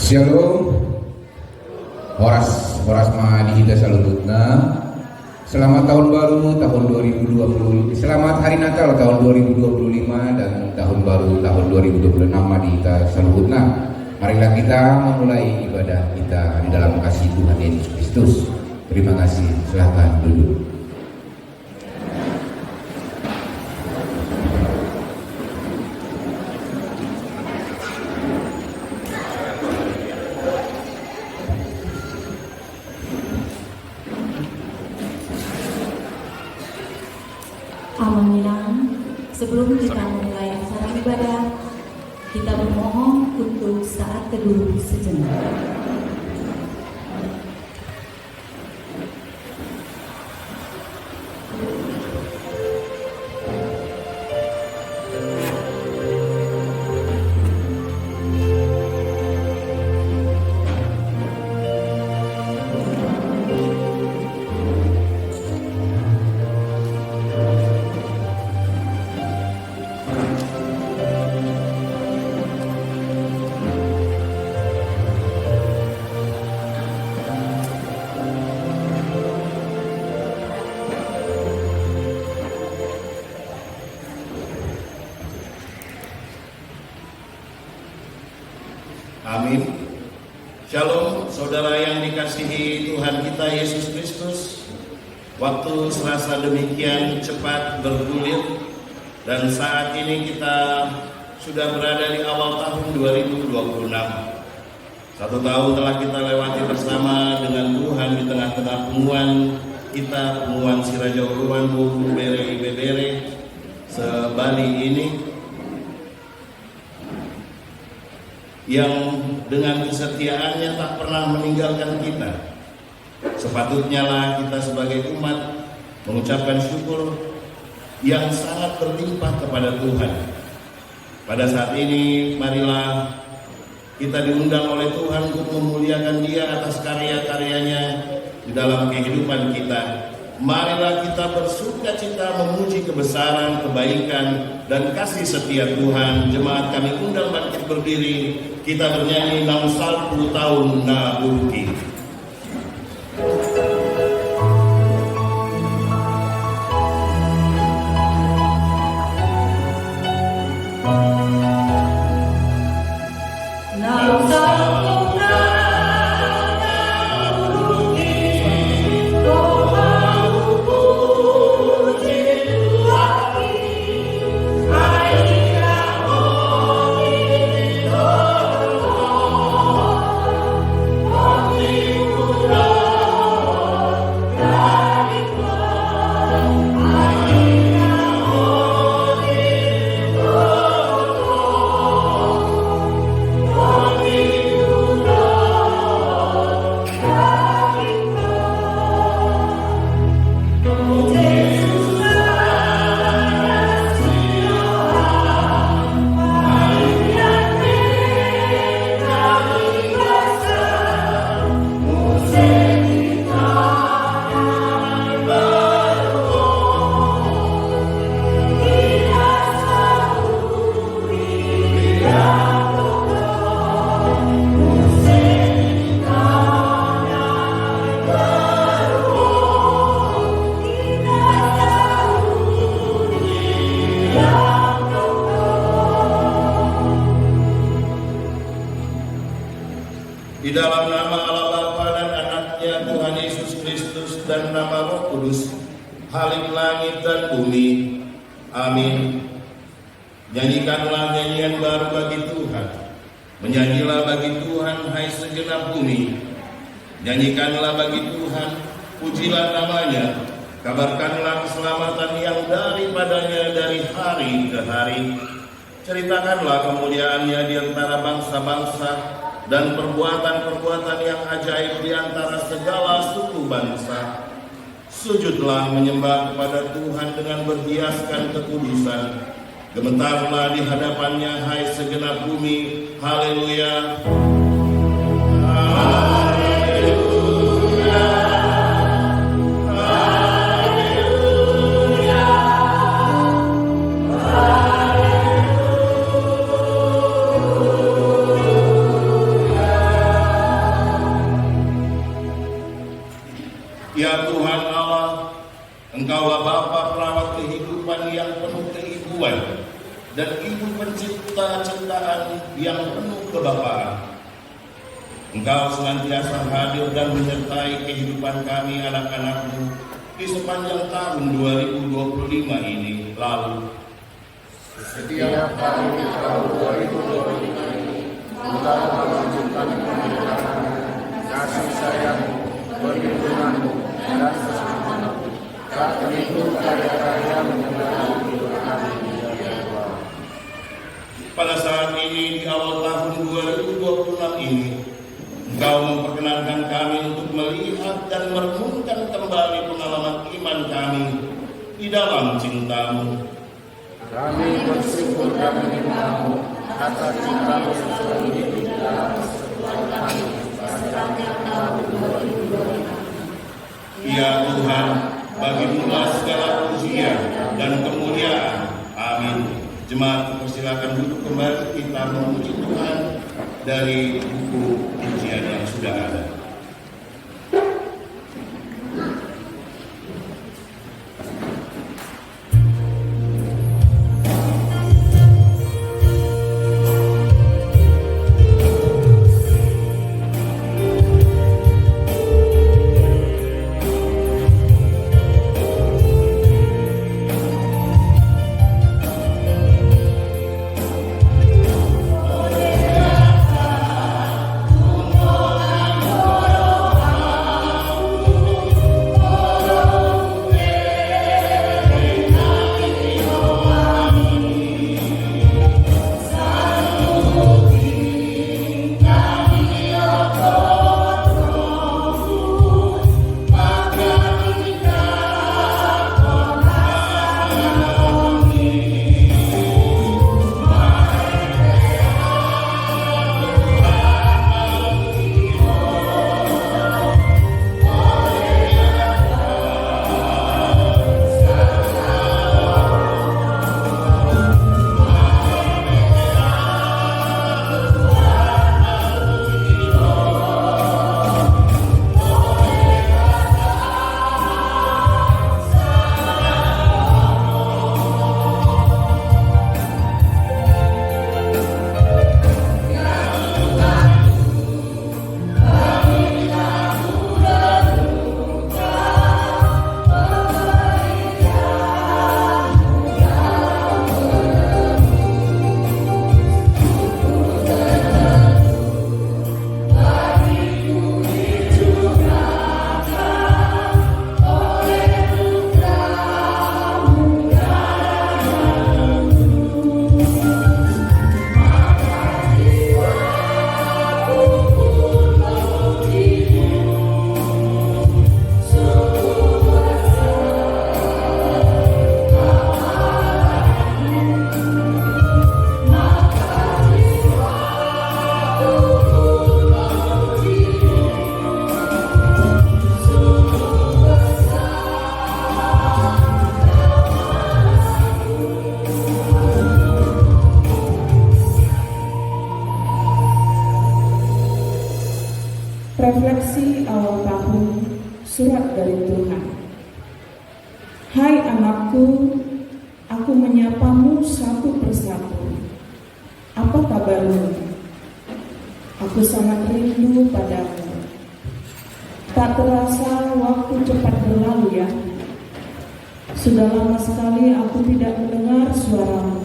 Shalom. Horas mahadihita salututna. Selamat tahun baru tahun 2020. Selamat hari Natal tahun 2025 dan tahun baru tahun 2026 mahadihita salututna. Marilah kita memulai ibadah kita di dalam kasih Tuhan Yesus Kristus. Terima kasih. Silakan duduk. Sebelum kita memulai acara ibadah, kita bermohon untuk saat teduh sejenak. Amin. Shalom, saudara yang dikasihi Tuhan kita Yesus Kristus. Waktu serasa demikian cepat bergulir, dan saat ini kita sudah berada di awal tahun 2026. Satu tahun telah kita lewati bersama dengan Tuhan di tengah-tengah pengumuman kita, pengumuman Siraja Uruan Buru Bere Bebere sebali ini, yang dengan kesetiaannya tak pernah meninggalkan kita. Sepatutnya lah kita sebagai umat mengucapkan syukur yang sangat berlimpah kepada Tuhan. Pada saat ini marilah kita diundang oleh Tuhan untuk memuliakan Dia atas karya-karyanya di dalam kehidupan kita. Marilah kita bersuka cita memuji kebesaran, kebaikan, dan kasih setia Tuhan. Jemaat kami undang bangkit berdiri. Kita bernyanyi Nausal 10 tahun Nabuki. Di dalam nama Allah Bapa dan Anaknya Tuhan Yesus Kristus dan nama Roh Kudus, Halik langit dan bumi. Amin. Nyanyikanlah nyanyian baru bagi Tuhan. Menyanyilah bagi Tuhan, hai segenap bumi. Nyanyikanlah bagi Tuhan, pujilah namanya. Kabarkanlah keselamatan yang daripadanya dari hari ke hari. Ceritakanlah kemuliaannya di antara bangsa-bangsa, dan perbuatan-perbuatan yang ajaib di antara segala suku bangsa. Sujudlah menyembah kepada Tuhan dengan berhiaskan kekudusan. Gemetarlah di hadapannya, hai segenap bumi. Haleluya. Haleluya. Engkau senantiasa hadir dan menyertai kehidupan kami anak-anak-Mu di sepanjang tahun 2025 ini lalu. Setiap tahun di tahun 2025 ini, Engkau menunjukkan kebenaran, kasih sayang-Mu, perlindungan-Mu, dan keselamatan-Mu. Saat itu karya-karya menyertai hidup kami di dunia. Pada saat ini di awal tahun 2026 ini, Engkau memperkenankan kami untuk melihat dan merenungkan kembali pengalaman iman kami di dalam cinta-Mu. Kami bersyukur dan menyembah-Mu atas cinta-Mu yang selalu di dalam persekutuan kami sepanjang tahun 2025. Ya Tuhan, bagi-Mu segala pujian dan kemuliaan. Amin. Jemaat persilakan duduk kembali, kita memuji Tuhan dari buku pujian yang sudah ada. Refleksi awal tahun, surat dari Tuhan. Hai anakku, aku menyapamu satu persatu. Apa kabarmu? Aku sangat rindu padamu. Tak terasa waktu cepat berlalu ya. Sudah lama sekali aku tidak mendengar suaramu.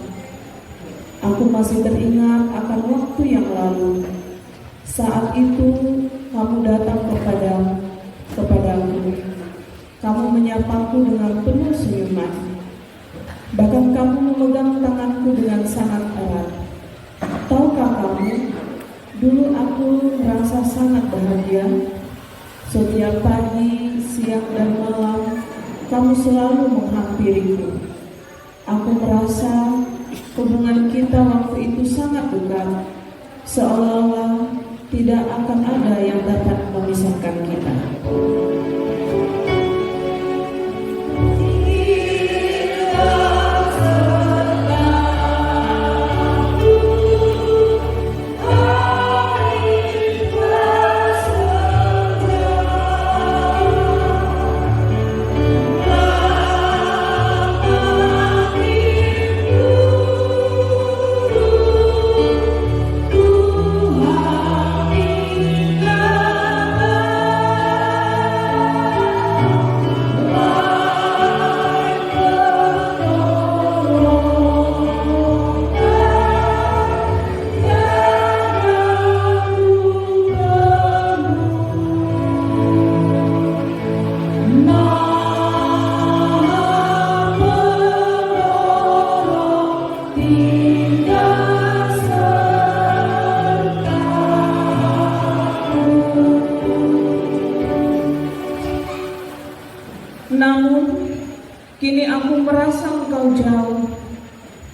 Aku masih teringat akan waktu yang lalu. Saat itu kamu datang kepadaku. Kamu menyapaku dengan penuh senyuman. Bahkan kamu memegang tanganku dengan sangat erat. Tahukah kamu, dulu aku merasa sangat bahagia. Setiap pagi, siang, dan malam, kamu selalu menghampiriku. Aku merasa hubungan kita waktu itu sangat dekat, seolah-olah tidak akan ada yang dapat memisahkan kita. Kini aku merasa engkau jauh.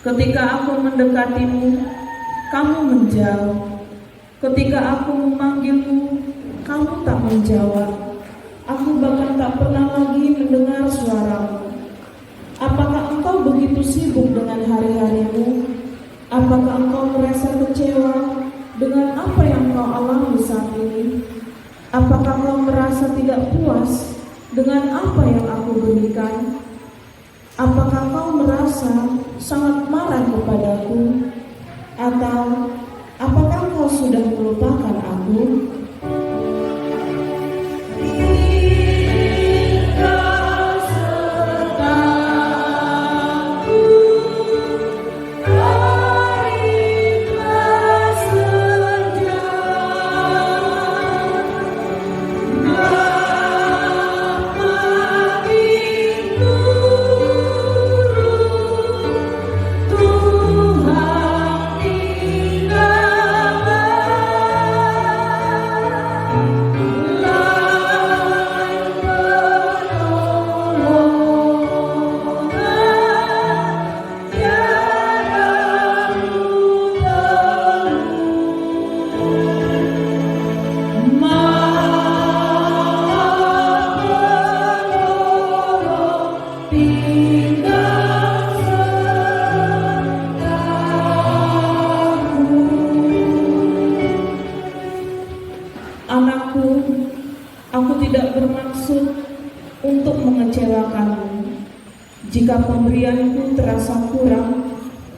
Ketika aku mendekatimu, kamu menjauh. Ketika aku memanggilmu, kamu tak menjawab. Aku bahkan tak pernah lagi mendengar suaramu. Apakah engkau begitu sibuk dengan hari-harimu? Apakah engkau merasa kecewa dengan apa yang kau alami saat ini? Apakah kau merasa tidak puas dengan apa yang aku berikan? Apakah kau merasa sangat marah kepadaku? Atau apakah kau sudah melupakan aku? Anakku, aku tidak bermaksud untuk mengecewakanmu. Jika pemberianku terasa kurang,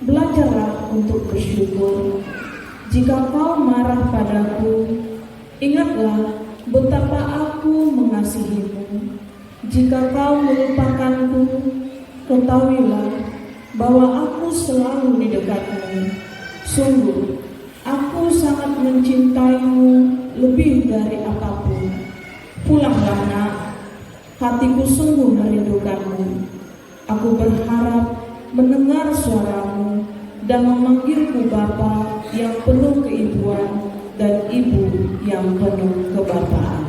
belajarlah untuk bersyukur. Jika kau marah padaku, ingatlah betapa aku mengasihimu. Jika kau melupakanku, ketahuilah bahwa aku selalu di dekatmu. Sungguh, aku sangat mencintaimu lebih dari apapun. Pulanglah nak, hatiku sungguh merindukanmu. Aku berharap mendengar suaramu dan memanggilku Bapa yang penuh keibuan dan Ibu yang penuh kebapaan.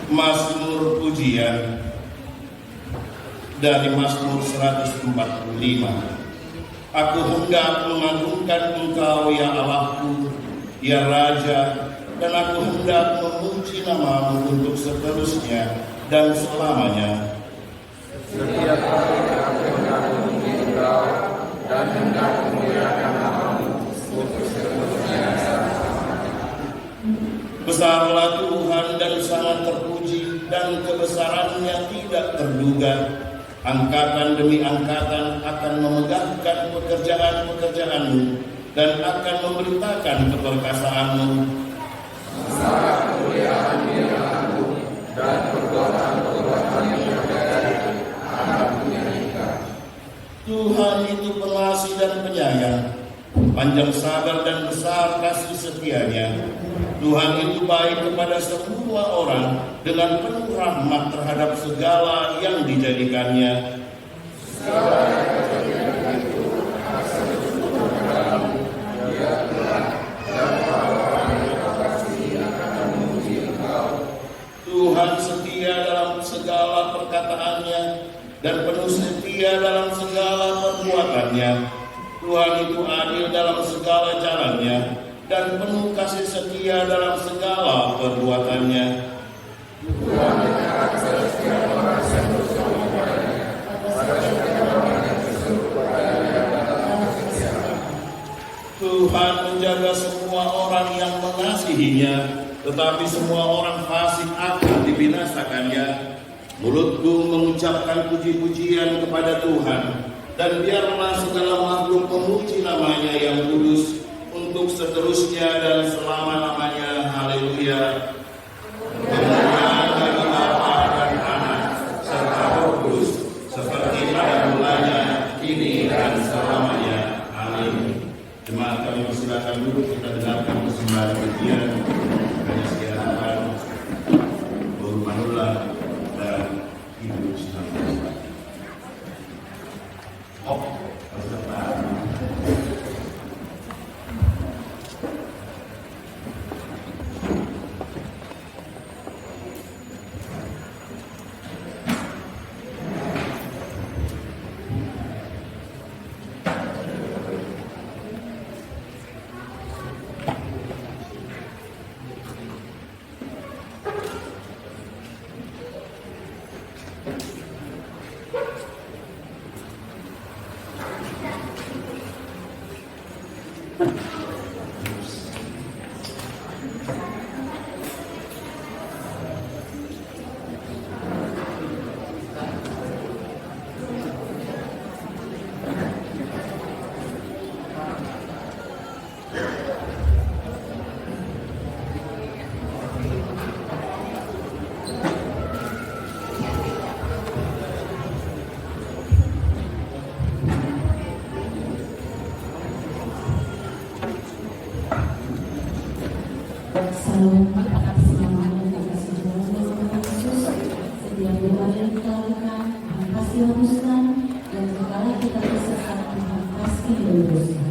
Mazmur pujian dari Mazmur 145. Aku hendak mengagungkan Engkau ya Allahku, ya Raja, dan aku hendak memuji nama-Mu untuk seterusnya dan selamanya. Setiap hari aku hendak memuji Engkau dan hendak memuliakan nama-Mu untuk seterusnya dan selamanya. Besarlah Tuhan dan sangat terpuji, dan kebesarannya tidak terduga. Angkatan demi angkatan akan memegahkan pekerjaan-pekerjaan-Mu dan akan memberitakan keperkasaan-Mu. Sangat kemuliaan Dia-Mu dan perbuatan-perbuatan-Nya akan menyanyikan. Tuhan itu pengasih dan penyayang, panjang sabar dan besar kasih setianya. Tuhan itu baik kepada semua orang dengan penuh rahmat terhadap segala yang dijadikannya. Tuhan setia dalam segala perkataannya dan penuh setia dalam segala perbuatannya. Tuhan itu adil dalam segala jalannya dan penuh kasih setia dalam segala perbuatannya. Tuhan menjaga semua orang yang mengasihinya, tetapi semua orang fasik akan dibinasakannya. Mulutku mengucapkan puji-pujian kepada Tuhan, dan biarlah segala makhluk memuji namanya yang kudus untuk seterusnya dan selama-lamanya. Haleluya. Kemuliaan bagi Bapa dan Anak serta Roh Kudus, seperti pada mulanya, kini dan selamanya. Amin. Jemaat kami persilakan duduk, kita dengarkan persembahan pujian dari siaran Guru Manula dan Ibu Sinta. Peserta. Salam keselamatan kasih Tuhan Yesus, setiap doa yang kita lakukan, Tuhan pasti luruskan, dan segala kita tersesat, Tuhan pasti luruskan.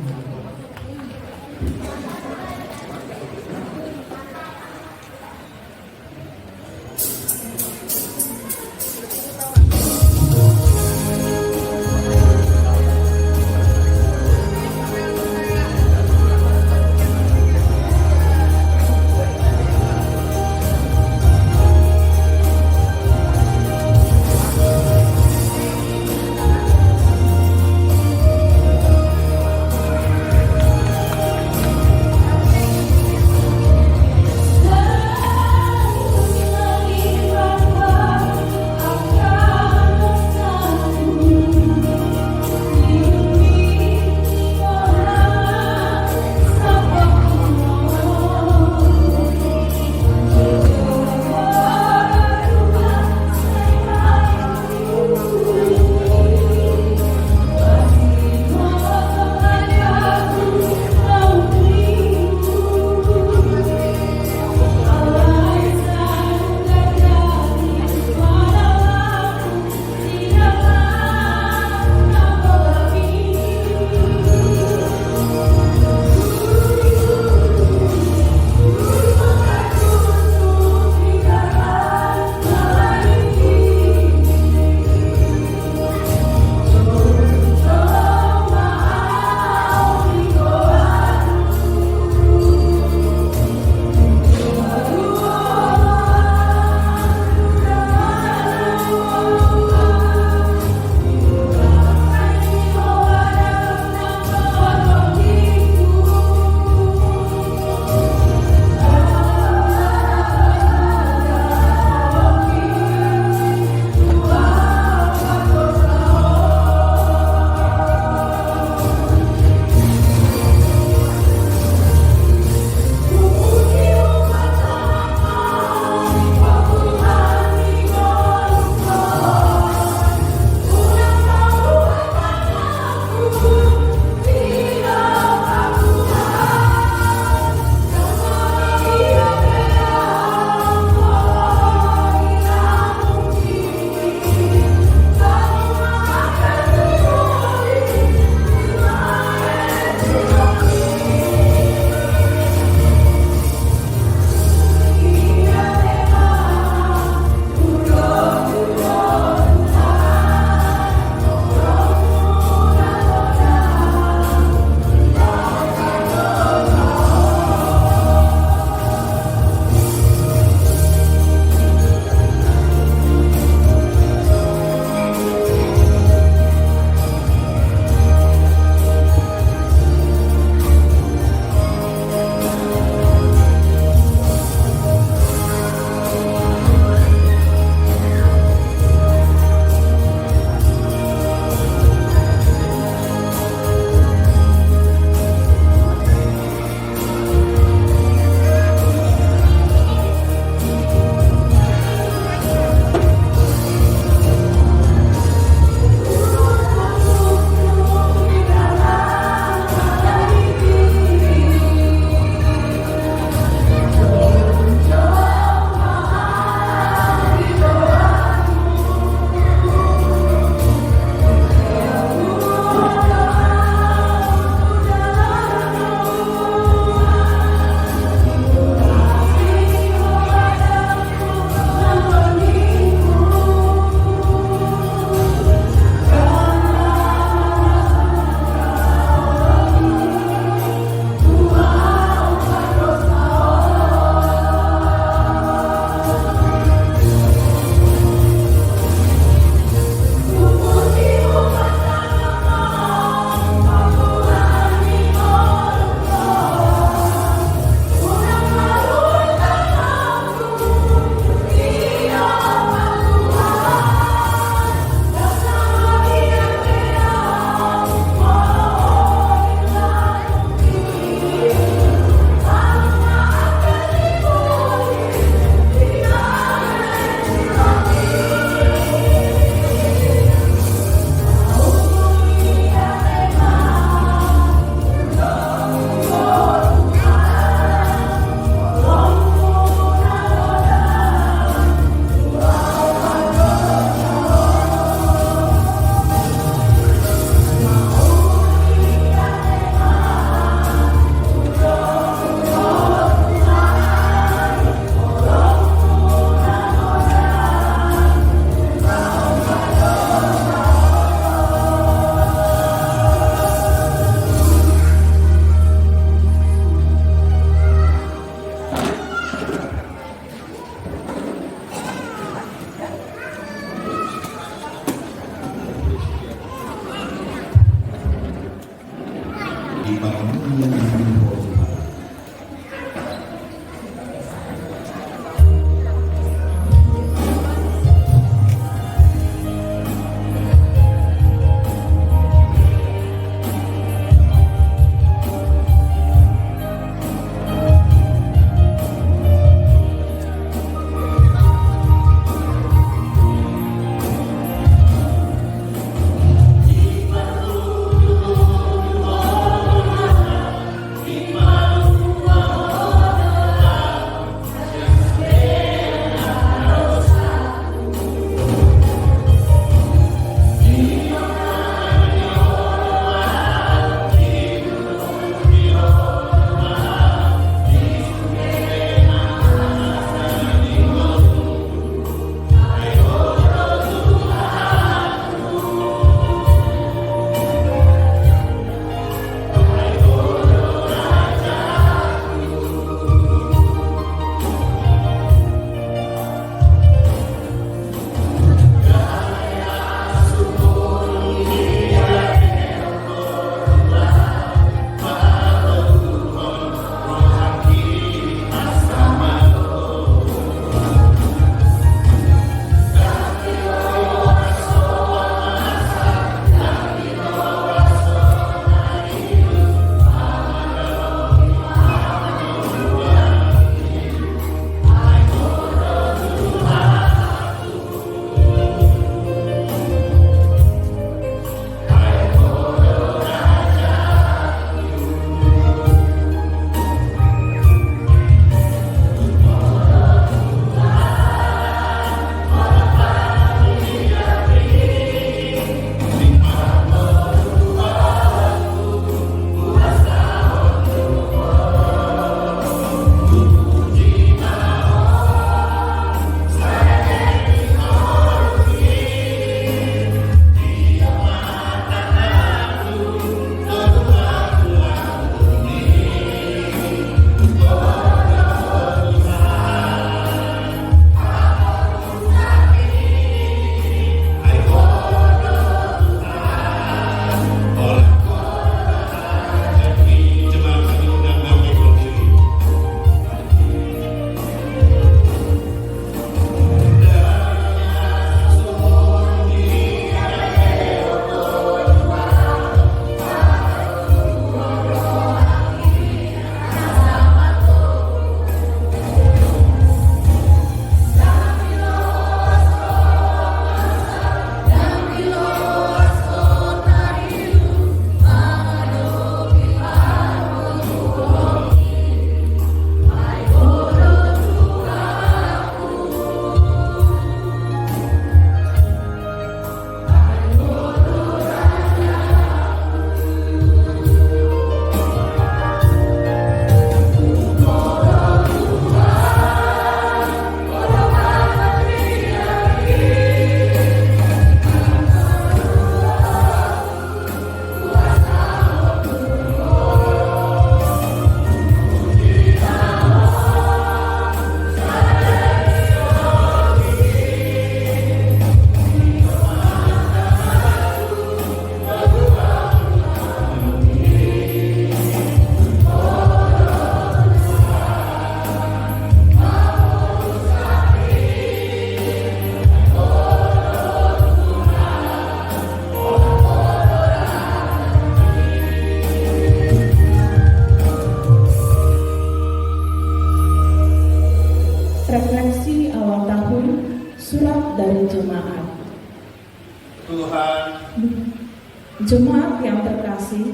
Jemaat yang terkasih,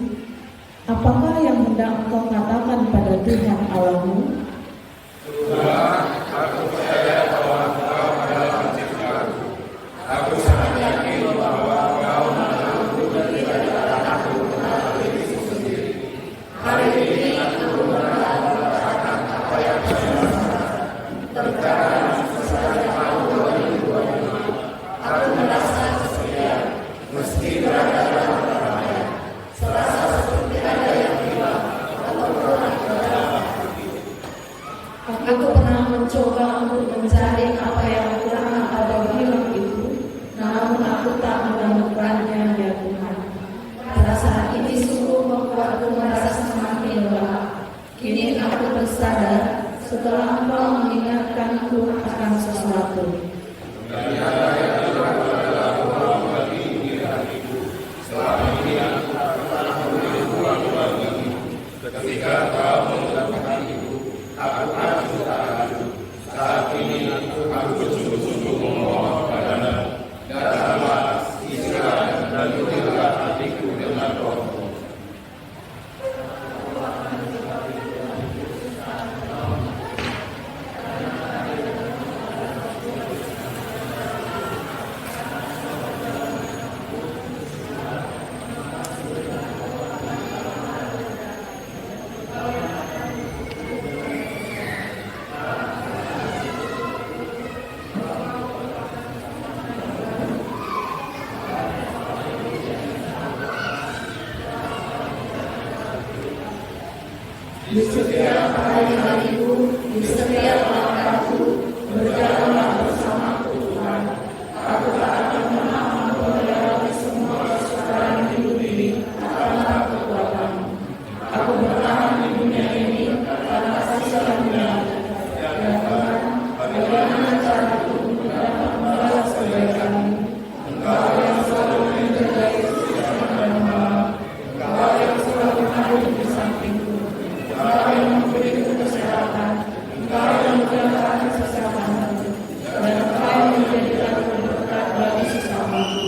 apakah yang hendak engkau katakan pada Tuhan Allahmu? Tuhan, aku percaya bahwa Engkau adalah penciptaku. Aku sangat yakin bahwa Engkau mengenalku dan tidak aku mengenal diriku sendiri. Hari ini aku merasakan apa yang saya rasakan. Terkadang sejak tahun 2025, aku merasa kesepian, meski berada dalam keramaian. Serasa seperti ada yang hilang atau pernah terdapat. Aku pernah setelah Engkau mengingatkanku akan sesuatu. Ketika kau melakukan itu, aku akan tahu. Saat ini aku sungguh-sungguh memohon padamu, datanglah, istirahat dan turulah hatiku dengan rohmu. Di setiap hari-hariku, di setiap langkahku, berjalanlah bersamaku Tuhan. Aku tak akan pernah mampu melewati semua kesukaran hidup ini tanpa kekuatanmu. Aku bertahan di dunia ini karena kasih karunia-Mu. Ya Tuhan, bagaimana caraku untuk dapat membalas kebaikan-Mu? Engkau yang selalu menjaga siang dan malam, Engkau yang selalu ada di sampingku. Engkau yang memberiku kesehatan, Engkau yang menjaga kesehatan-Ku, dan Engkau yang menjadikanku berkat bagi sesamaku.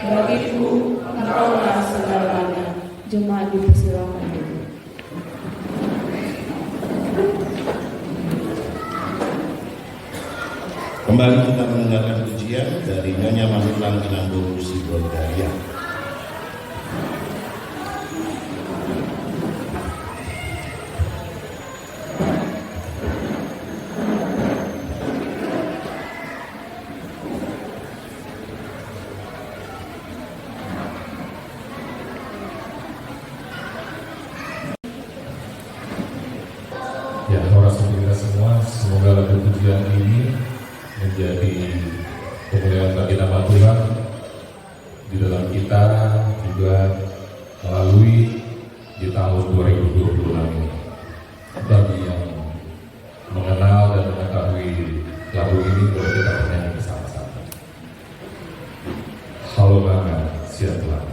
Bagiku, Engkaulah segalanya. Jemaat dipersilakan. Kembali kita mendengarkan pujian dari Nyonya Manulang Kinambung Sibolgaria. Ya, orang kita semua, semoga lagu pujian ini menjadi kemuliaan bagi nama Tuhan di dalam kita juga melalui di tahun 2026 ini. Bagi yang mengenal dan mengetahui lagu ini, boleh kita bernyanyi bersama-sama. Halo Bangga, siap Tuhan.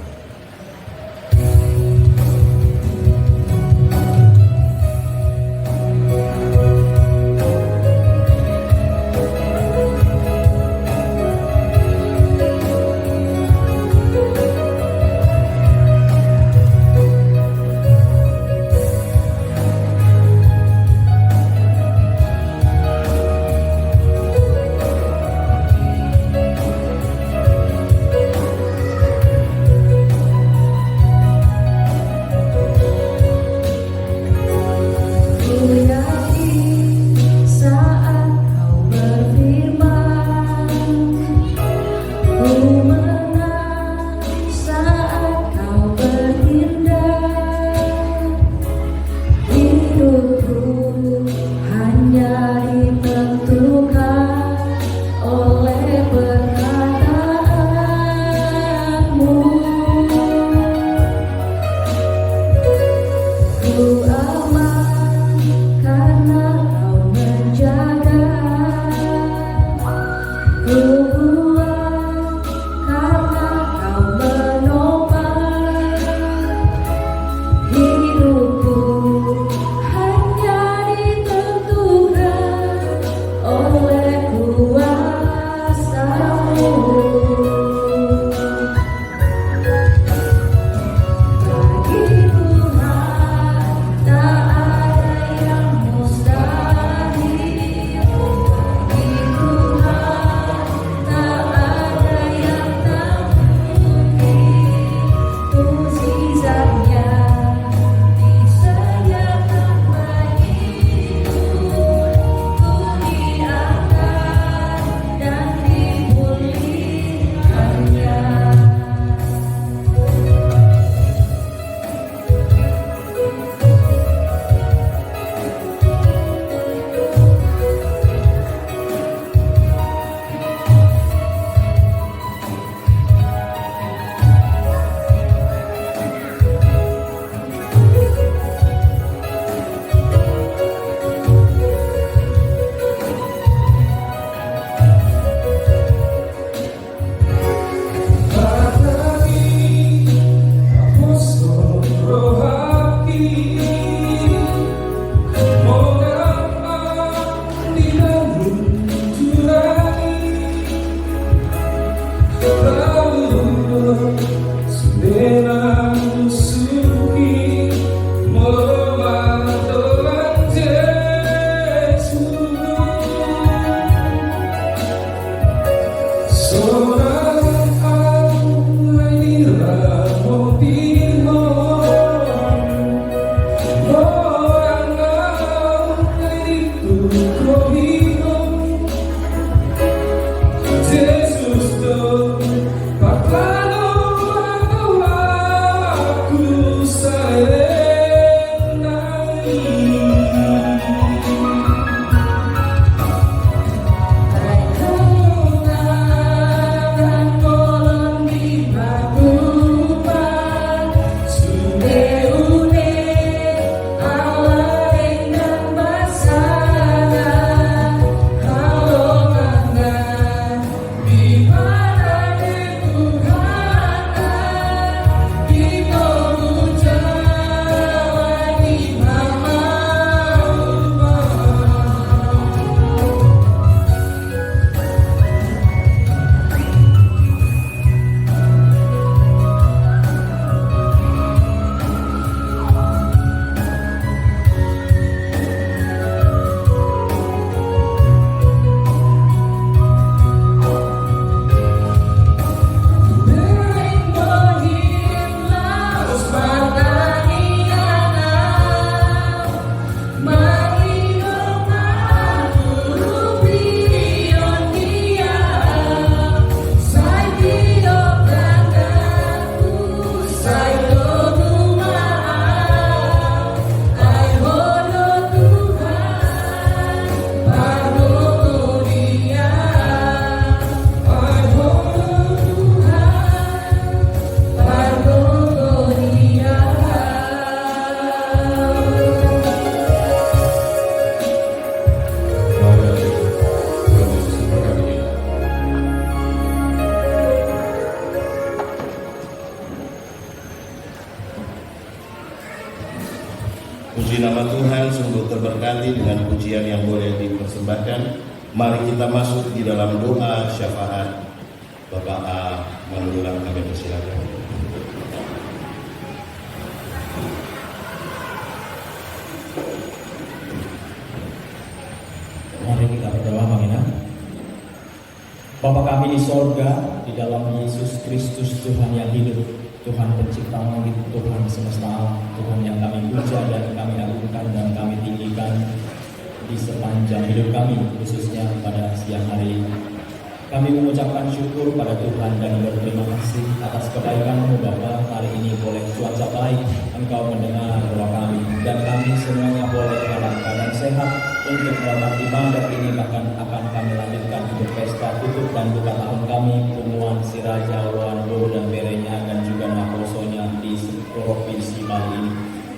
Puji nama Tuhan, sungguh terberkati dengan pujian yang boleh dipersembahkan. Mari kita masuk di dalam doa syafaat. Bapak A. Manulang, kami persilakan. Mari kita berdoa, menghina. Bapa kami di sorga, di dalam Yesus Kristus Tuhan yang hidup, Tuhan pencipta langit, Tuhan semesta alam, Tuhan yang kami puja dan kami agungkan dan kami tinggikan di sepanjang hidup kami, khususnya pada siang hari ini. Kami mengucapkan syukur pada Tuhan dan berterima kasih atas kebaikan-Mu Bapa. Hari ini boleh cuaca baik, Engkau mendengar doa kami, dan kami semuanya boleh dalam keadaan sehat untuk melakukan ibadah ini. Bahkan akan kami lanjutkan untuk pesta tutup dan buka tahun kami, Punguan Siraja, Wando dan Berenya, dan juga Makosonya di Provinsi Bali ini.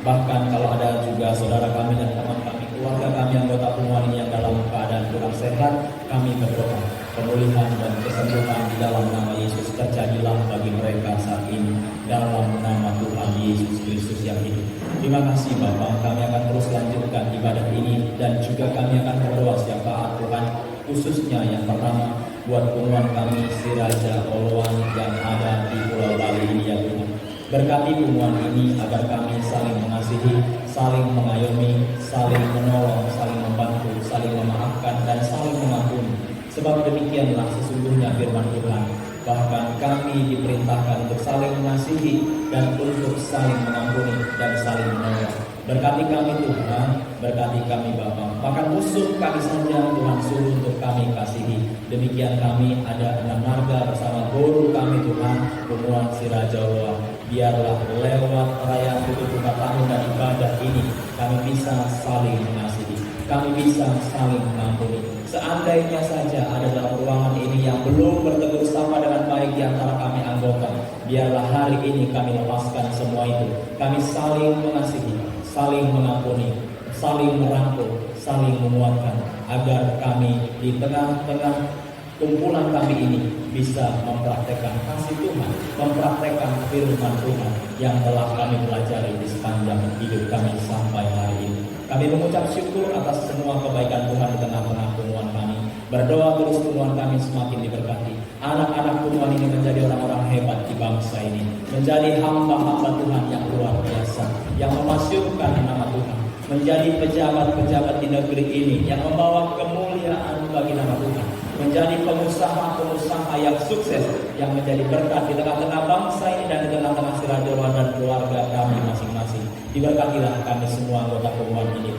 Bahkan kalau ada juga saudara kami dan teman kami, keluarga kami, anggota Punguan ini yang dalam keadaan kurang sehat, kami berdoa pemulihan dan kesembuhan di dalam nama Yesus terjadilah bagi mereka saat ini, dalam nama Tuhan Yesus Kristus yang hidup. Terima kasih Bapa, kami akan terus lanjutkan ibadah ini dan juga kami akan berdoa syafaat Tuhan, khususnya yang pertama buat Punguan kami Siraja Oloan yang ada di Pulau Bali ini ya Tuhan. Berkati Punguan ini agar kami saling mengasihi, saling mengayomi, saling menolong, saling membantu, saling memaafkan dan saling mengampuni. Sebab demikianlah sesungguhnya firman Tuhan. Bahkan kami diperintahkan untuk saling mengasihi dan untuk saling mengampuni dan saling menolong. Berkati kami Tuhan, berkati kami Bapa. Bahkan musuh kami saja Tuhan suruh untuk kami kasihi. Demikian kami ada 6 marga bersama guru kami Tuhan, Punguan Siraja Oloan. Biarlah lewat perayaan tutup 5 tahun dan ibadah ini kami bisa saling mengasihi, kami bisa saling mengampuni. Seandainya saja ada dalam ruangan ini yang belum bertegur sapa dengan baik di antara kami anggota, biarlah hari ini kami lepaskan semua itu. Kami saling mengasihi, saling mengampuni, saling merangkul, saling menguatkan, agar kami di tengah-tengah kumpulan kami ini bisa mempraktekkan kasih Tuhan, mempraktekkan firman Tuhan yang telah kami pelajari di sepanjang hidup kami sampai hari ini. Kami mengucap syukur atas semua kebaikan Tuhan di tengah-tengah Punguan kami. Berdoa terus Punguan kami semakin diberkati. Anak-anak Punguan ini menjadi orang-orang hebat di bangsa ini, menjadi hamba-hamba Tuhan yang luar biasa, yang memasyurkan nama Tuhan, menjadi pejabat-pejabat di negeri ini yang membawa kemuliaan bagi nama Tuhan, menjadi pengusaha-pengusaha yang sukses yang menjadi berkat di tengah-tengah bangsa ini dan di tengah-tengah Siraja Oloan dan keluarga kami masing-masing. Diberkatilah kami semua anggota Punguan ini.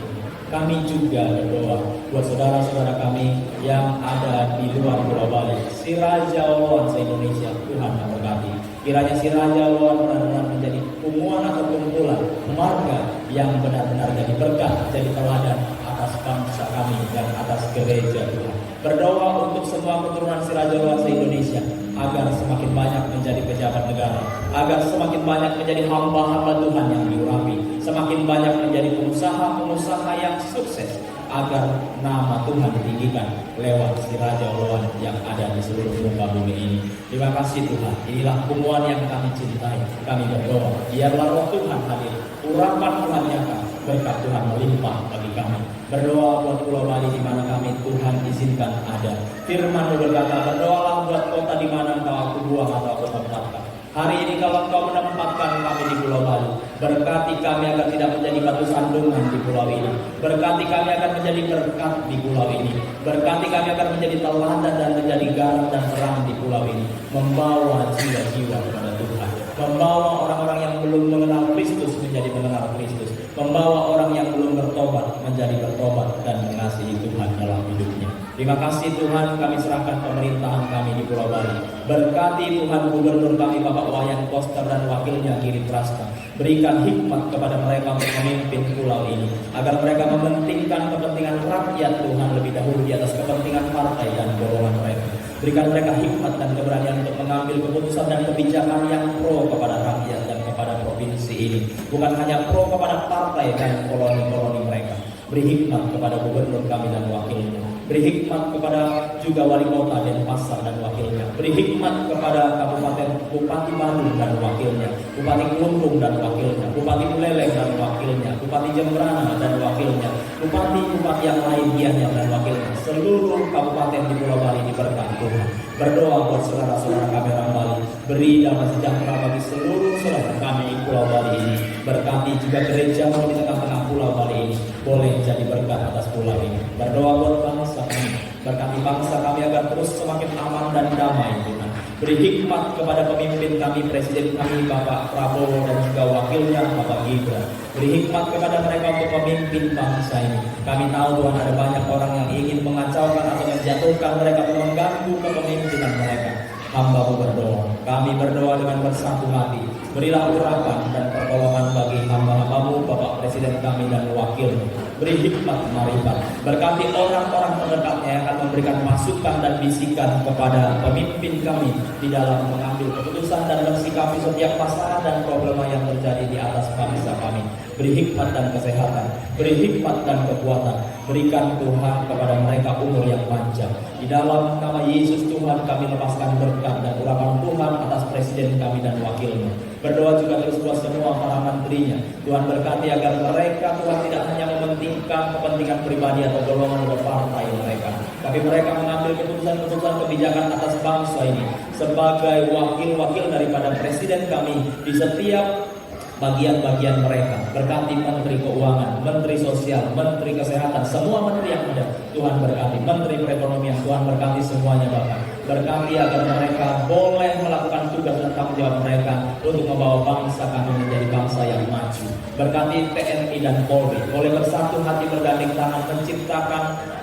Kami juga berdoa buat saudara-saudara kami yang ada di luar Pulau Bali, Siraja Oloan se-Indonesia, Tuhan memberkati. Kiranya Siraja Oloan benar-benar menjadi Punguan atau kumpulan marga yang benar-benar jadi berkat, jadi teladan atas bangsa kami dan atas gereja Tuhan. Berdoa untuk semua keturunan Siraja Oloan se-Indonesia agar semakin banyak menjadi pejabat negara, agar semakin banyak menjadi hamba-hamba Tuhan yang diurapi, semakin banyak menjadi pengusaha-pengusaha yang sukses, agar nama Tuhan ditinggikan lewat Siraja Oloan yang ada di seluruh muka bumi ini. Terima kasih Tuhan, inilah Punguan yang kami cintai. Kami berdoa, biarlah roh Tuhan hadir, urapan Tuhan nyata, berkat Tuhan melimpah bagi kami. Berdoa buat Pulau Bali di mana kami Tuhan izinkan ada. Firman berkata, berdoalah buat kota di mana Engkau aku buang atau aku tempatkan. Hari ini kalau Engkau menempatkan kami di Pulau Bali, berkati kami agar tidak menjadi batu sandungan di pulau ini. Berkati kami agar menjadi berkat di pulau ini. Berkati kami agar menjadi teladan dan menjadi garam dan terang di pulau ini. Membawa jiwa-jiwa kepada Tuhan. Membawa orang-orang yang belum mengenal Kristus menjadi mengenal Kristus. Membawa orang yang belum bertobat menjadi bertobat dan mengasihi Tuhan dalam hidupnya. Terima kasih Tuhan, kami serahkan pemerintahan kami di Pulau Bali. Berkati Tuhan Gubernur kami Bapak Wayan Koster dan wakilnya Giri Prasta. Berikan hikmat kepada mereka untuk memimpin pulau ini, agar mereka mementingkan kepentingan rakyat Tuhan lebih dahulu di atas kepentingan partai dan golongan mereka. Berikan mereka hikmat dan keberanian untuk mengambil keputusan dan kebijakan yang pro kepada rakyat dan kepada provinsi ini, bukan hanya pro kepada partai dan koloni-koloni mereka. Beri hikmat kepada gubernur kami dan wakilnya. Beri hikmat kepada juga wali kota Denpasar dan wakilnya. Beri hikmat kepada kabupaten Bupati Bandung dan wakilnya, Bupati Kelungkung dan wakilnya, Bupati Buleleng dan wakilnya, Bupati Bupati Jembrana dan wakilnya, bupati-bupati yang lain dianya dan wakilnya, seluruh kabupaten di Pulau Bali diberkati Tuhan. Berdoa buat saudara-saudara kami orang Bali, beri damai sejahtera bagi seluruh saudara kami di Pulau Bali ini. Berkati juga gerejamu di tengah-tengah Pulau Bali ini, boleh jadi berkat atas pulau ini. Berdoa buat bangsa kami, berkati bangsa kami agar terus semakin aman dan damai Tuhan. Beri hikmat kepada pemimpin kami, presiden kami Bapak Prabowo dan juga wakilnya Bapak Gibran. Beri hikmat kepada mereka untuk memimpin bangsa ini. Kami tahu Tuhan ada banyak orang yang ingin mengacaukan atau menjatuhkan mereka atau mengganggu kepemimpinan mereka. Hamba-Mu berdoa, kami berdoa dengan bersatu hati. Berilah urapan dan pertolongan bagi hamba-Hamba-Mu, Bapak Presiden kami dan wakilnya. Beri hikmat marifat. Berkati orang-orang terdekatnya yang akan memberikan masukan dan bisikan kepada pemimpin kami di dalam mengambil keputusan dan mensikapi setiap masalah dan problema yang terjadi di atas bangsa kami. Beri hikmat dan kesehatan, beri hikmat dan kekuatan. Berikan Tuhan kepada mereka umur yang panjang. Di dalam nama Yesus Tuhan kami lepaskan berkat dan urapan Tuhan atas presiden kami dan wakilnya. Berdoa juga terus buat semua para menterinya. Tuhan berkati agar mereka Tuhan tidak hanya mementingkan kepentingan pribadi atau golongan atau partai mereka, tapi mereka mengambil keputusan-keputusan kebijakan atas bangsa ini sebagai wakil-wakil daripada presiden kami di setiap bagian-bagigian mereka. Berkati Menteri Keuangan, Menteri Sosial, Menteri Kesehatan, semua menteri yang ada Tuhan berkati. Menteri Perekonomian Tuhan berkati semuanya Bapak. Berkati agar mereka boleh melakukan tugas dan tanggung jawab mereka untuk membawa bangsa kami menjadi bangsa yang maju. Berkati TNI dan Polri boleh bersatu hati bergandeng tangan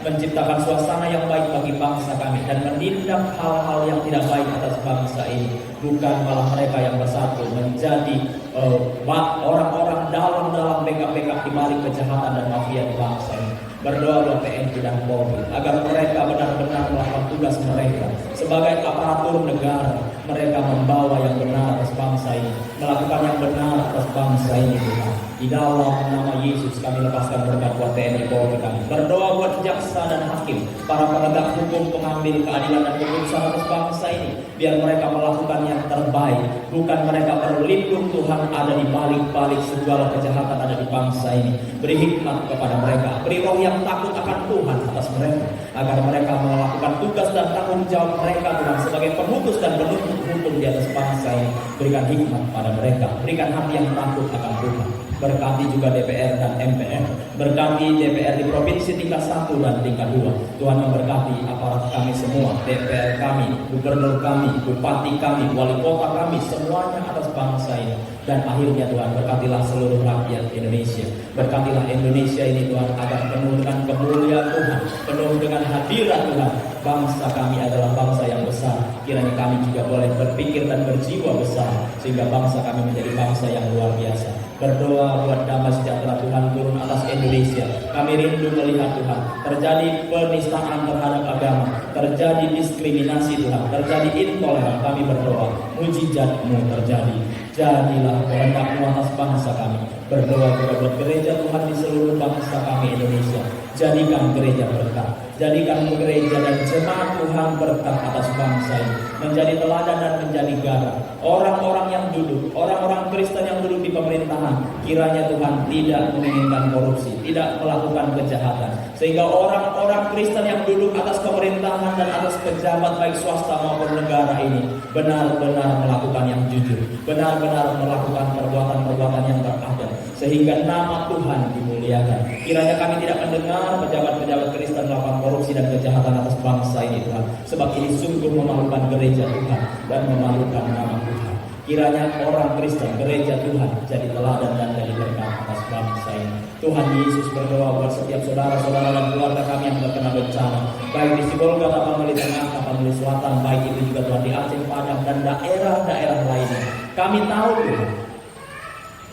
menciptakan suasana yang baik bagi bangsa kami dan menindak hal-hal yang tidak baik atas bangsa ini. Bukan malah mereka yang bersatu menjadi orang-orang dalam PKK di balik kejahatan dan mafia di bangsa ini. Berdoa buat TNI dan Polri agar mereka benar-benar melakukan tugas mereka sebagai aparatur negara. Mereka membawa yang benar atas bangsa ini, melakukan yang benar atas bangsa ini Tuhan. Di dalam nama Yesus kami lepaskan berkat buat TNI Polri kami. Berdoa buat jaksa dan hakim, para penegak hukum, pengambil keadilan dan keputusan atas bangsa ini. Biar mereka melakukan yang terbaik. Bukan mereka berlindung Tuhan ada di balik-balik segala kejahatan ada di bangsa ini. Beri hikmat kepada mereka. Beri roh yang takut akan Tuhan atas mereka. Agar mereka melakukan tugas dan tanggung jawab mereka Tuhan sebagai pemutus dan penuntut hukum di atas bangsa ini. Berikan hikmat pada mereka. Berikan hati yang takut akan Tuhan. Berkati juga DPR dan MPR. Berkati DPR di provinsi tingkat 1 dan tingkat 2. Tuhan memberkati aparat kami semua, DPR kami, gubernur kami, bupati kami, wali kota kami, semuanya atas bangsa ini. Dan akhirnya Tuhan berkatilah seluruh rakyat Indonesia. Berkatilah Indonesia ini Tuhan agar penuh dengan kemuliaan Tuhan, penuh dengan hadirat Tuhan. Bangsa kami adalah bangsa yang besar. Kiranya kami juga boleh berpikir dan berjiwa besar sehingga bangsa kami menjadi bangsa yang luar biasa. Berdoa buat damai sejahtera Tuhan turun atas Indonesia. Kami rindu melihat Tuhan terjadi penistaan terhadap agama, terjadi diskriminasi Tuhan, terjadi intoleran. Kami berdoa mujizat-Mu terjadi. Jadilah kehendak-Mu atas bangsa kami. Berdoa juga buat gereja Tuhan di seluruh bangsa kami Indonesia. Jadikan gereja berkat. Jadikan gereja dan jemaat Tuhan berkat atas bangsa ini. Menjadi teladan dan menjadi garam. Orang-orang yang duduk, orang-orang Kristen yang duduk di pemerintahan, kiranya Tuhan tidak menginginkan korupsi, tidak melakukan kejahatan. Sehingga orang-orang Kristen yang duduk atas pemerintahan dan atas pejabat baik swasta maupun negara ini benar-benar melakukan yang jujur, benar-benar melakukan perbuatan-perbuatan yang beradab, sehingga nama Tuhan dimuliakan. Kiranya kami tidak mendengar pejabat-pejabat Kristen melakukan korupsi dan kejahatan atas bangsa ini Tuhan, sebab ini sungguh memalukan gereja Tuhan dan memalukan nama Tuhan. Kiranya orang Kristen, gereja Tuhan jadi teladan dan jadi berkat atas bangsa ini. Tuhan Yesus berdoa buat setiap saudara-saudara dan keluarga kami yang terkena bencana, baik di Sibolga, Tapanuli Tengah, Tapanuli Selatan, baik itu juga Tuhan di Aceh, Padang dan daerah-daerah lainnya. Kami tahu Tuhan,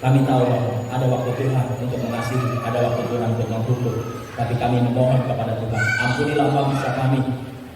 kami tahu bahwa ada waktu Tuhan untuk mengasihi, ada waktu Tuhan untuk menghukum. Tapi kami memohon kepada Tuhan, ampunilah bangsa kami.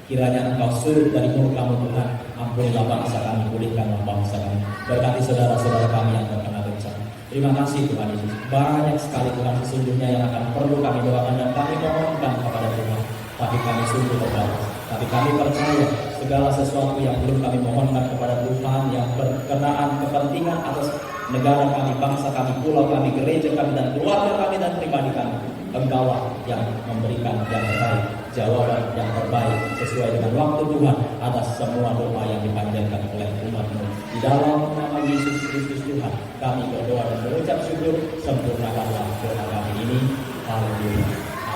Kiranya Engkau surut dari murka-Mu Tuhan, ampunilah bangsa kami, pulihkanlah bangsa kami. Berkati saudara-saudara kami yang terkena bencana. Terima kasih Tuhan Yesus. Banyak sekali Tuhan sesungguhnya yang akan perlu kami doakan dan kami mohonkan kepada Tuhan. Tapi kami sungguh berdoa. Tapi kami percaya segala sesuatu yang belum kami mohonkan kepada Tuhan yang berkenaan kepentingan atas negara kami, bangsa kami, pulau kami, gereja kami, dan keluarga kami, dan pribadi kami. Engkaulah yang memberikan yang terbaik, jawaban yang terbaik sesuai dengan waktu Tuhan atas semua doa yang dipanjatkan oleh umat-Mu. Di dalam nama Yesus Kristus Tuhan, kami berdoa dan berucap syukur. Sempurnakanlah doa kami ini. Haleluya.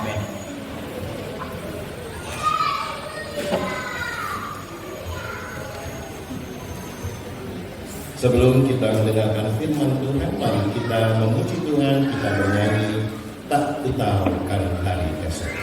Amin. Sebelum kita mendengarkan firman Tuhan, mari kita memuji Tuhan, kita bernyanyi Tak Ku Tahu Kan Hari Esok.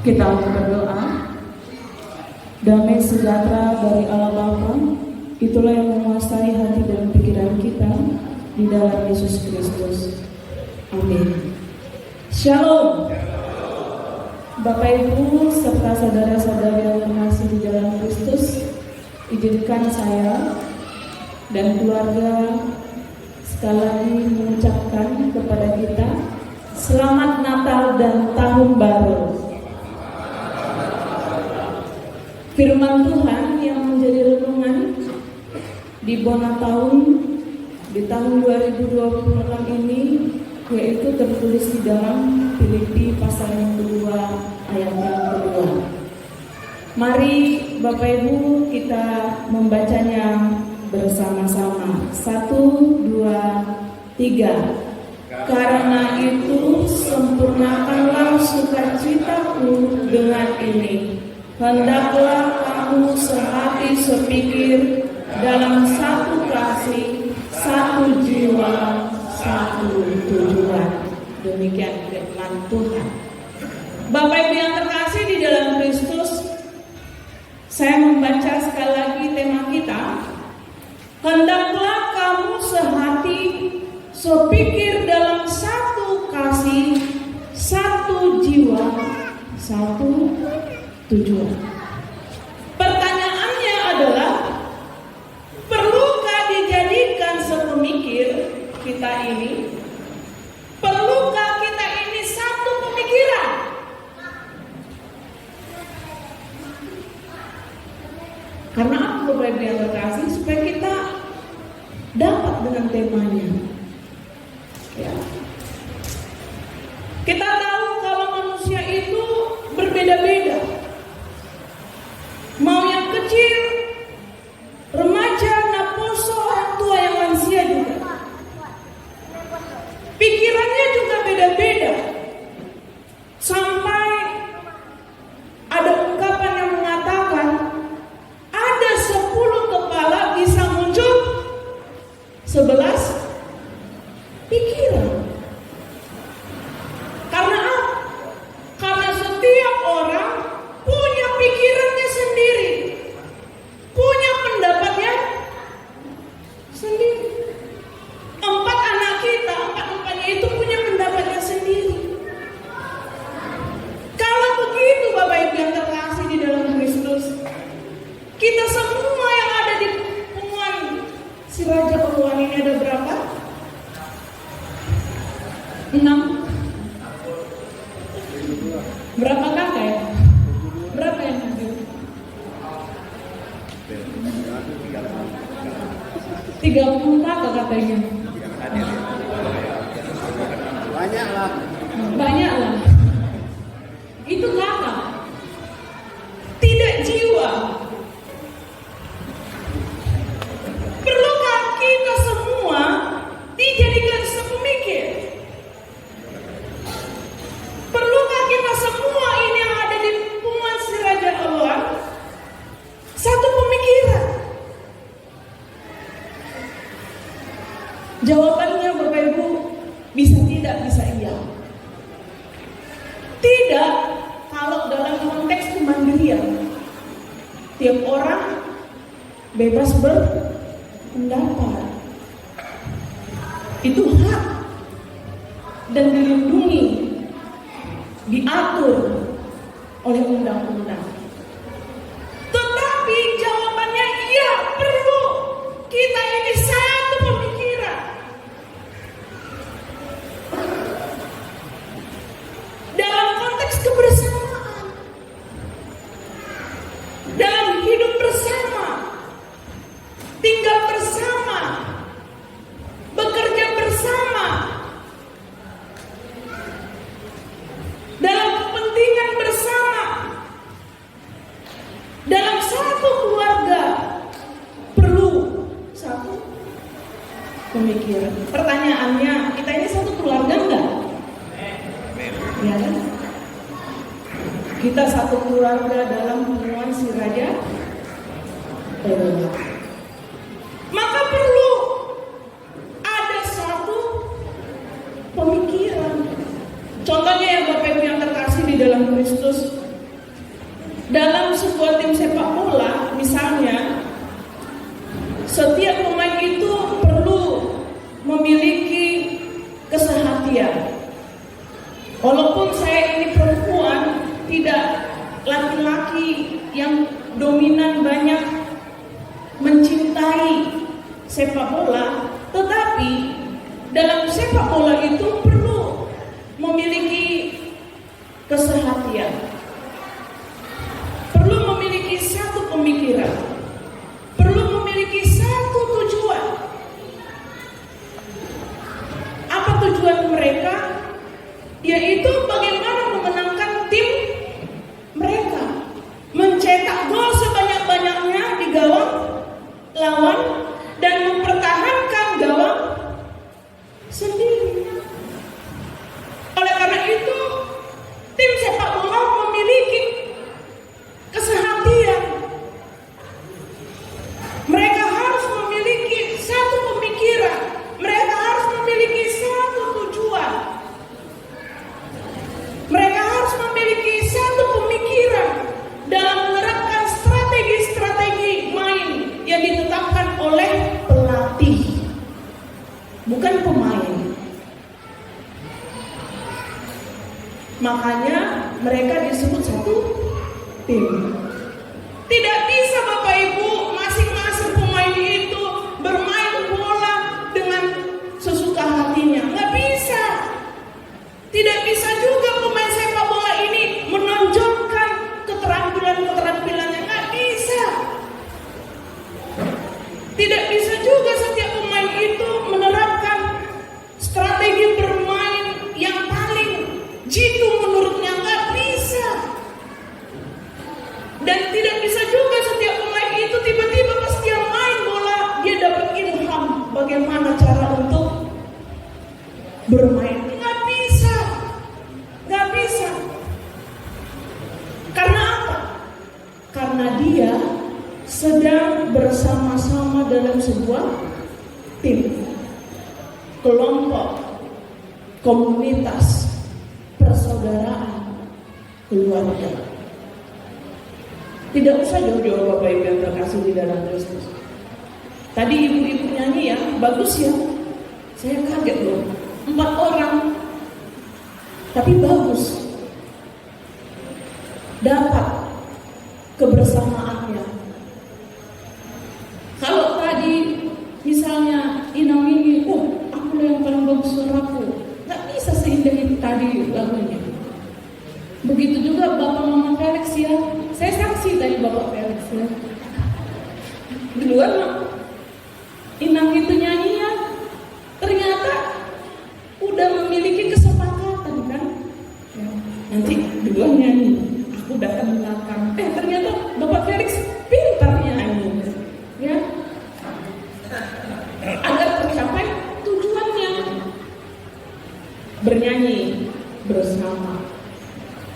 Kita berdoa. Damai sejahtera dari Allah Bapa, itulah yang menguasai hati dan pikiran kita di dalam Yesus Kristus. Amin. Shalom. Bapak Ibu serta saudara-saudara yang terkasih di dalam Kristus, izinkan saya dan keluarga sekali lagi mengucapkan kepada kita Selamat Natal dan Tahun Baru. Firman Tuhan yang menjadi renungan di Bona tahun di tahun 2026 ini yaitu tertulis di dalam Filipi pasal yang kedua ayat yang kedua. Mari Bapak Ibu kita membacanya bersama-sama. 1, 2, 3. Karena itu sempurnakanlah sukacitaku dengan ini. Hendaklah kamu sehati sepikir dalam satu kasih, satu jiwa, satu tujuan. Demikian firman Tuhan. Bapak Ibu yang terkasih di dalam Kristus, saya membaca sekali lagi tema kita. Hendaklah kamu sehati sepikir dalam satu kasih, satu satu tujuan. Pertanyaannya adalah, perlukah dijadikan sepemikir kita ini? Perlukah kita ini satu pemikiran? Karena apa Bapak Ibu yang terkasih, supaya kita dapat dengan temanya. Ya. Kita tahu kalau manusia itu berbeda-beda. Mau yang kecil, remaja, naposo, orang tua yang lansia juga. Pikirannya juga beda-beda. Sampai ada ungkapan yang mengatakan ada 10 kepala bisa muncul 11 pikiran. Karena apa? Karena setiap orang punya pikirannya sendiri, punya pendapatnya sendiri. 4 anak kita, 4-empatnya itu punya pendapatnya sendiri. Kalau begitu Bapak Ibu yang terkasih di dalam Kristus, kita semua yang ada di Punguan Si Raja Puluhan ini ada berapa? 6. Berapa kakak ya? Berapa yang ambil? 30 kakak katanya. Banyak lah. Itu kakak. Tidak jiwa. Perlukah kita semua dijadikan sepemikir? Perlukah kita semua ini yang ada di Punguan Si Raja Allah satu pemikiran? Jawabannya Bapak Ibu bisa tidak, bisa iya. Tidak kalau dalam konteks kemandirian. Tiap orang bebas berpendapat. Itu hak dan dilindungi, diatur oleh undang-undang. Tetapi jawabannya iya, perlu kita ini satu pemikiran. Dalam konteks kebersamaan, dalam hidup bersama, tinggal bersama, bekerja bersama, dalam kepentingan bersama, dalam satu keluarga, perlu satu pemikiran. Pertanyaannya, kita ini satu keluarga enggak? Ya kan? Kita satu keluarga dalam Punguan Si Raja. Maka perlu ada satu pemikiran. Contohnya yang Bapak Ibu yang terkasih di dalam Kristus, dalam sebuah tim sepak bola misalnya, setiap pemain itu perlu memiliki kesehatian. Walaupun saya ini perempuan, tidak laki-laki yang dominan banyak mencintai sepak bola, tetapi dalam sepak bola itu perlu memiliki kesehatian, perlu memiliki satu pemikiran, perlu memiliki satu tujuan. Apa tujuan mereka? Yaitu bagaimana memenangkan tim mereka, mencetak gol sebanyak-banyaknya di gawang lawan dan mempertahankan gawang sendiri. Oleh karena itu, tim sepak bola memiliki kesehatian. Mereka harus memiliki satu pemikiran, mereka harus memiliki satu tujuan. Mereka harus memiliki satu pemikiran dalam menerapkan strategi-strategi main yang ditetapkan oleh pelatih, bukan pemain. Makanya mereka disebut tim. Tidak bisa Bapak Ibu masing-masing pemain itu bermain bola dengan sesuka hatinya. Nggak bisa. Tidak bisa juga pemain sepak bola ini menonjolkan keterampilannya. Nggak bisa. Tidak bisa juga setiap pemain itu menerapkan strategi bermain yang paling jitu menurutnya. Nggak bisa. Dan tidak bisa juga setiap pemain itu tiba-tiba pas dia main bola dia dapat ilham bagaimana cara untuk bermain. Nggak bisa. Nggak bisa. Karena apa? Karena dia sedang bersama-sama dalam sebuah tim, kelompok, komunitas, persaudaraan, keluarga. Tidak usah jauh-jauh Bapak Ibu yang terkasih di dalam Kristus. Tadi ibu-ibu nyanyi ya, bagus ya. Saya kaget loh, 4 orang, tapi bagus. Dapat kebersamaannya. Kalau tadi misalnya Inam ini, aku yang paling bagus suaraku, nggak bisa seindah itu tadi lagunya. Begitu juga Bapak Mama Felix ya. Saya saksi tadi Bapak Felix ya. Duluan Inam itu nyanyinya ternyata udah memiliki kesepakatan kan. Ya, nanti duluan nyanyi, aku datang belakang. Ternyata Bapak Felix pintar nyanyi. Ya. Agar tercapai tujuannya. Bernyanyi bersama.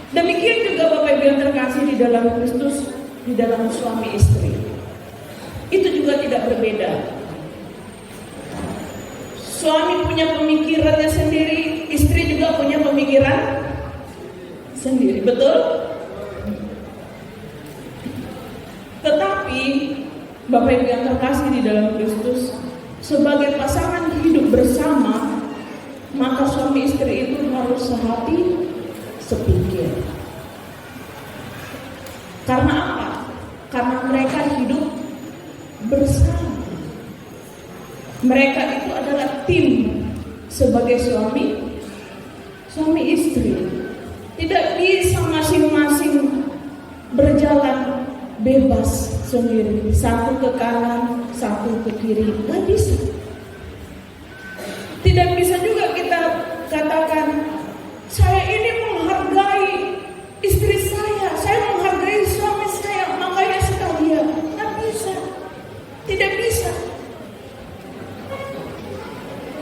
Demikian juga Bapak Ibu yang terkasih di dalam Kristus, di dalam suami istri. Itu juga tidak berbeda. Suami punya pemikirannya sendiri, istri juga punya pemikiran sendiri, betul? Tetapi Bapak Ibu yang terkasih di dalam Kristus, sebagai pasangan hidup bersama, maka suami istri itu harus sehati, sepikir. Karena apa? Karena mereka hidup bersama. Mereka itu adalah tim sebagai suami istri. Tidak bisa masing-masing berjalan bebas sendiri, satu ke kanan, satu ke kiri. Tidak bisa. Tidak bisa juga kita katakan, saya ini menghargai istri saya menghargai suami saya, makanya sekalian. Tidak bisa. Tidak bisa.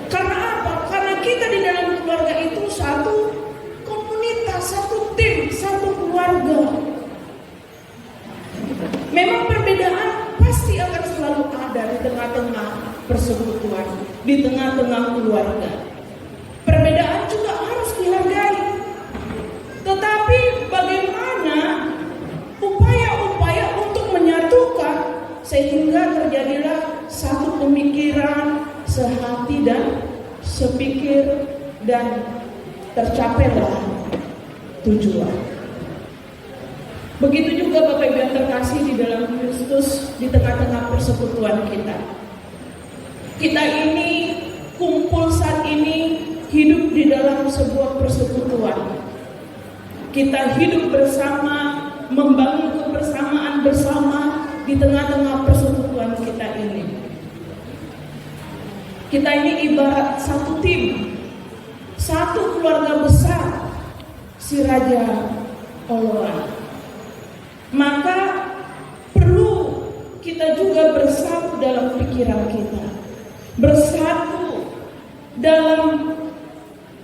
Karena apa? Karena kita di dalam keluarga itu satu komunitas, satu tim, satu keluarga. Memang perbedaan pasti akan selalu ada di tengah-tengah persekutuan, di tengah-tengah keluarga. Perbedaan juga harus dihargai. Tetapi bagaimana upaya-upaya untuk menyatukan sehingga terjadilah satu pemikiran, sehati dan sepikir, dan tercapailah tujuan. Begitu juga Bapak Ibu yang terkasih di dalam Kristus, di tengah-tengah persekutuan kita. Kita ini kumpul saat ini hidup di dalam sebuah persekutuan. Kita hidup bersama, membangun kebersamaan bersama di tengah-tengah persekutuan kita ini. Kita ini ibarat satu tim, satu keluarga besar, si Raja Oloan. Maka perlu kita juga bersatu dalam pikiran kita, bersatu dalam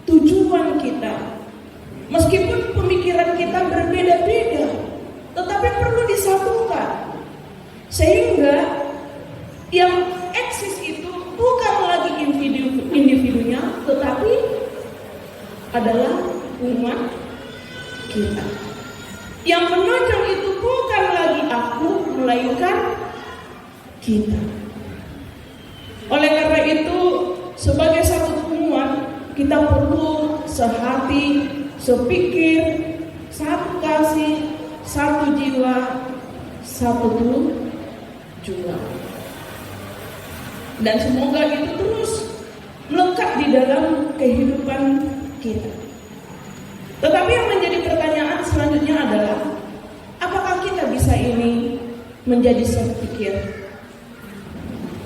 tujuan kita. Meskipun pemikiran kita berbeda-beda, tetapi perlu disatukan. Sehingga yang eksis itu bukan lagi individunya, tetapi adalah umat kita. Yang menonjol itu bukan lagi aku, melainkan kita. Oleh karena itu, sebagai satu umat, kita perlu sehati, sepikir, satu kasih, satu jiwa. jiwa, satu tujuan. Dan semoga itu terus melekat di dalam kehidupan kita. Tetapi yang menjadi pertanyaan selanjutnya adalah, apakah kita bisa ini menjadi sepikir?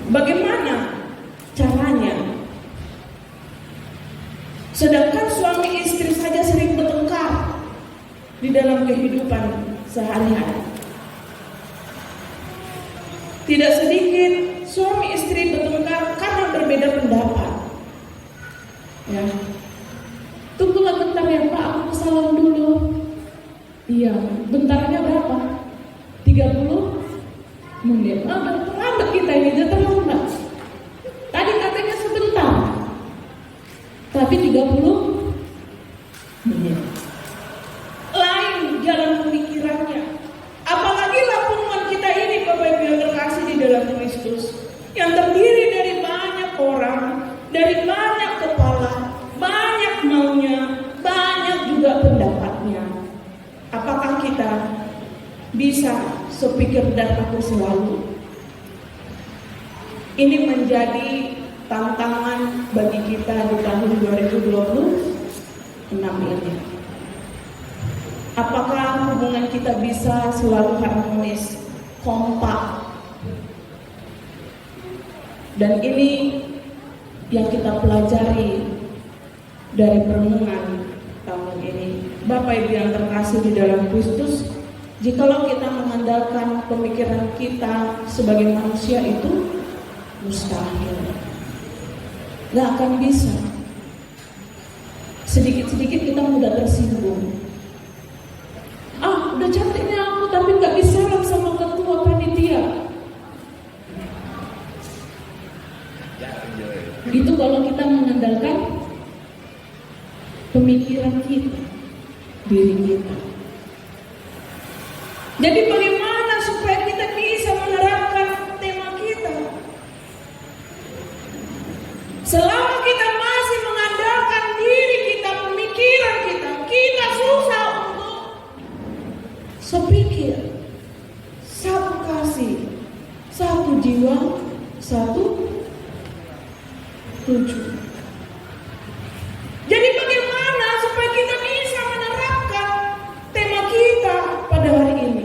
Bagaimana caranya? Sedangkan suami istri saja sering bertengkar di dalam kehidupan sehari-hari. Tidak sedikit suami istri bertengkar karena berbeda pendapat. Ya. Tunggulah bentar ya Pak, aku ke salon dulu. Iya, bentarnya berapa? 30 menit. Terlambat kita ini, dia terlambat. Tadi katanya sebentar, tapi 30 menit. Lain jalan pemikirannya. Apalagi lapungan kita ini, Bapak Ibu yang terkasih di dalam Kristus, yang terdiri dari banyak orang, dari banyak kepala, banyak maunya, banyak juga pendapatnya. Apakah kita bisa sepikir dan aku selalu? Ini menjadi tantangan bagi kita di tahun 2026 ini. Apakah hubungan kita bisa selalu harmonis, kompak? Dan ini yang kita pelajari dari perenungan tahun ini. Bapak Ibu yang terkasih di dalam Kristus, jikalau kita mengandalkan pemikiran kita sebagai manusia itu mustahil. Gak akan bisa. Sedikit-sedikit kita mudah tersinggung. Udah cantiknya aku tapi gak bisa sama ketua panitia. Itu kalau kita mengandalkan pemikiran kita, diri kita. Jadi bagaimana supaya kita bisa menerapkan tema kita? Selama kita masih mengandalkan diri kita, pemikiran kita susah untuk sepikir, satu kasih, satu jiwa, satu tujuan. Jadi bagaimana supaya kita bisa menerapkan tema kita pada hari ini?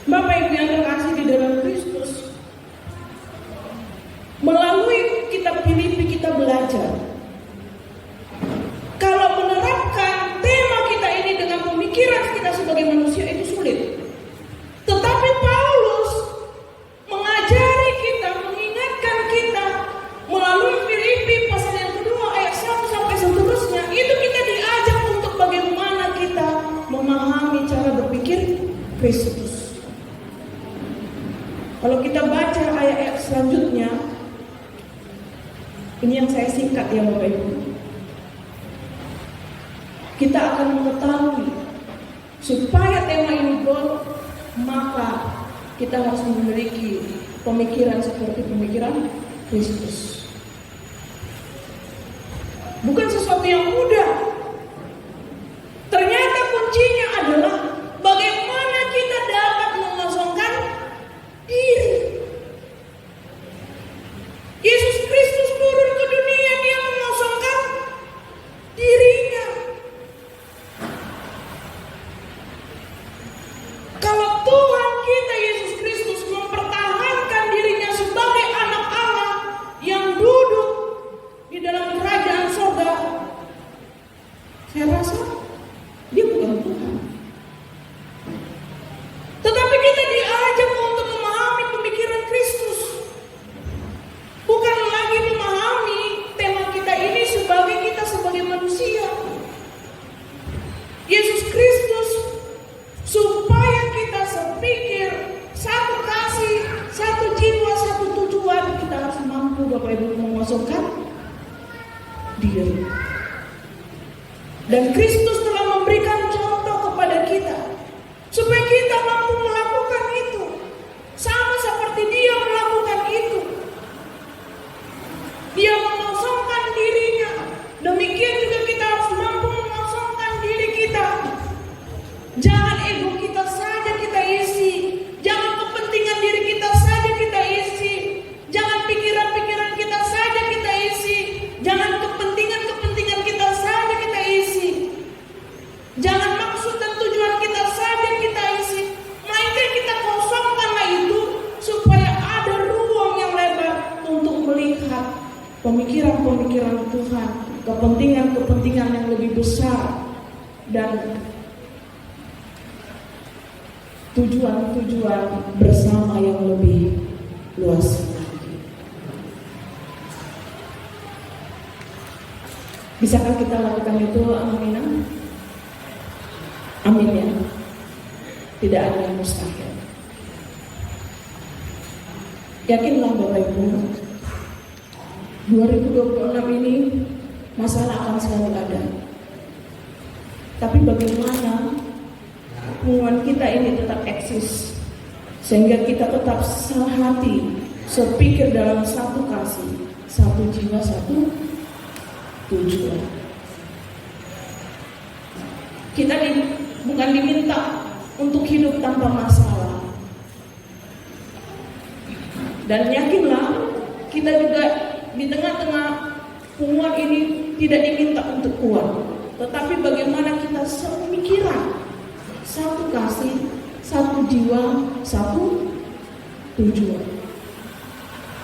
Bapak Ibu yang terkasih di dalam Kristus, melalui kitab Filipi kita belajar kalau menerapkan tema kita ini dengan pemikiran kita sebagai manusia itu sulit. Tetapi Paulus mengajari kita, mengingatkan kita melalui Filipi pasal yang kedua ayat 1 sampai seterusnya. Itu kita diajak untuk bagaimana kita memahami cara berpikir Kristus. Kalau kita baca ayat-ayat selanjutnya, ini yang saya singkat ya Bapak Ibu, kita akan mengetahui supaya tema ini goal, maka kita harus memiliki pemikiran seperti pemikiran Kristus. Bukan sesuatu yang mudah. Ternyata kuncinya adalah bagaimana kita dapat mengosongkan diri. Yesus Kristus turun ke dunia, dia mengosongkan dirinya. Kalau Tuhan kita Yesus Kristus mempertahankan dirinya sebagai anak Allah yang duduk di dalam kerajaan surga, saya rasa dia bukan Tuhan. Tetapi kita diajak untuk memahami pemikiran Kristus, bukan lagi memahami tema kita ini sebagai manusia. Yesus Kristus supaya kita sepikir, satu kasih, satu jiwa, satu tujuan, kita harus mampu Bapak Ibu mengosongkan diri. Dan Kristus telah memberikan contoh kepada kita supaya kita mampu melakukan itu, sama seperti dia melakukan itu. Dia mengosongkan dirinya. Demikian juga kita harus mampu mengosongkan diri kita Jangan maksud dan tujuan kita saja kita isi, melainkan kita kosongkanlah itu supaya ada ruang yang lebar untuk melihat pemikiran-pemikiran Tuhan, kepentingan-kepentingan yang lebih besar, dan tujuan-tujuan bersama yang lebih luas lagi. Bisakah kita lakukan itu, Amina? Amin ya. Tidak ada yang mustahil. Yakinlah Bapak Ibu, 2026 ini masalah akan selalu ada. Tapi bagaimana hubungan kita ini tetap eksis, sehingga kita tetap sehati, sepikir dalam satu kasih, satu jiwa, satu tujuan. Kita bukan diminta untuk hidup tanpa masalah. Dan yakinlah kita juga di tengah-tengah hubungan ini tidak diminta untuk kuat, tetapi bagaimana kita sepemikiran, satu kasih, satu jiwa, satu tujuan.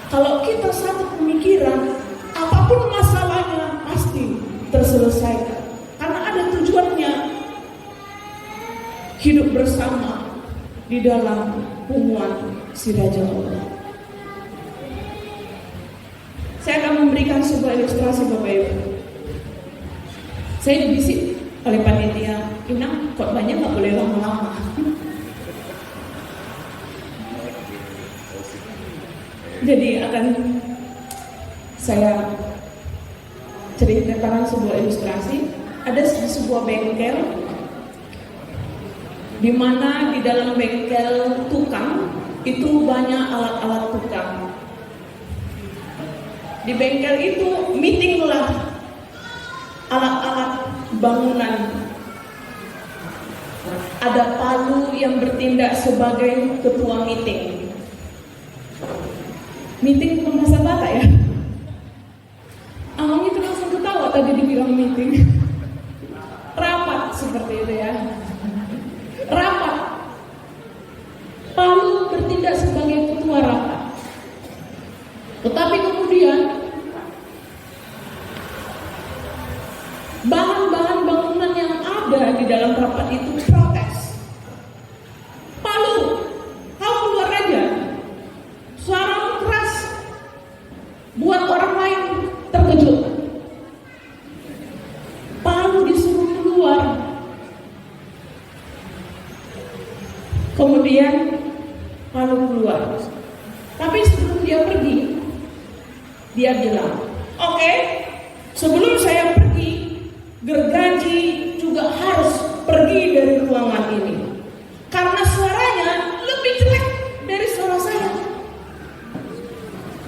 Kalau kita satu pemikiran, apapun masalahnya pasti terselesaikan, karena ada tujuannya. Hidup bersama di dalam hubungan si Raja Allah. Saya akan memberikan sebuah ilustrasi Bapak Ibu. Saya dibisik oleh panitia, Inang, khotbahnya nggak boleh lama-lama. Jadi akan saya ceritakan sebuah ilustrasi. Ada sebuah bengkel, di mana di dalam bengkel tukang itu banyak alat-alat tukang. Di bengkel itu meetinglah alat-alat bangunan. Ada palu yang bertindak sebagai ketua meeting. Meeting bukan bahasa Batak ya? Awalnya itu langsung ketawa tadi dibilang meeting. Rapat seperti itu ya. Rapat. Palu bertindak sebagai ketua rapat. Tetapi kemudian bahan-bahan bangunan yang ada di dalam rapat itu protes. Palu, kau keluar aja. Suaramu keras, buat orang lain terkejut. Palu disuruh keluar. Kemudian Palu keluar. Tapi sebelum dia pergi, dia bilang, oke, sebelum saya pergi, gergaji juga harus pergi dari ruangan ini. Karena suaranya lebih jelek dari suara saya.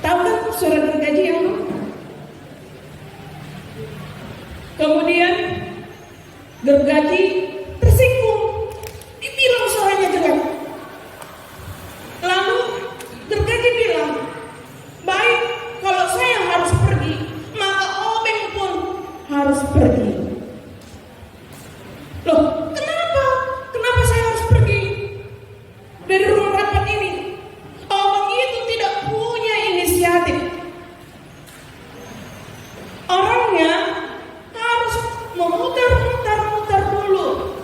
Tahu kan suara gergaji yang mana? Kemudian gergaji tersinggung, dibilang suaranya jelek. Lalu gergaji bilang, baik, kalau saya harus pergi, maka obeng pun harus pergi. Loh, kenapa? Kenapa saya harus pergi dari ruang rapat ini? Obeng itu tidak punya inisiatif. Orangnya harus memutar-mutar dulu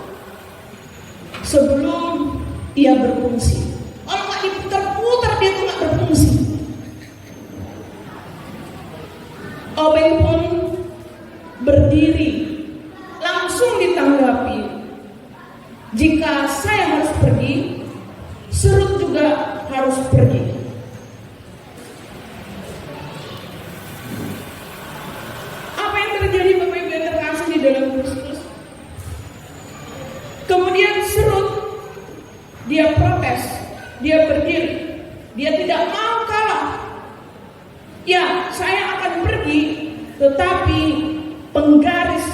sebelum ia berfungsi. Kalau nggak diputar-putar, dia tuh nggak berfungsi. Obeng pun berdiri, langsung ditanggapi. Jika saya harus pergi, Serut juga harus pergi. Apa yang terjadi Bapak Ibu yang terkasih di dalam Kristus? Kemudian Serut, dia protes, dia berdiri, dia tidak mau kalah. Ya, saya akan pergi, tetapi penggaris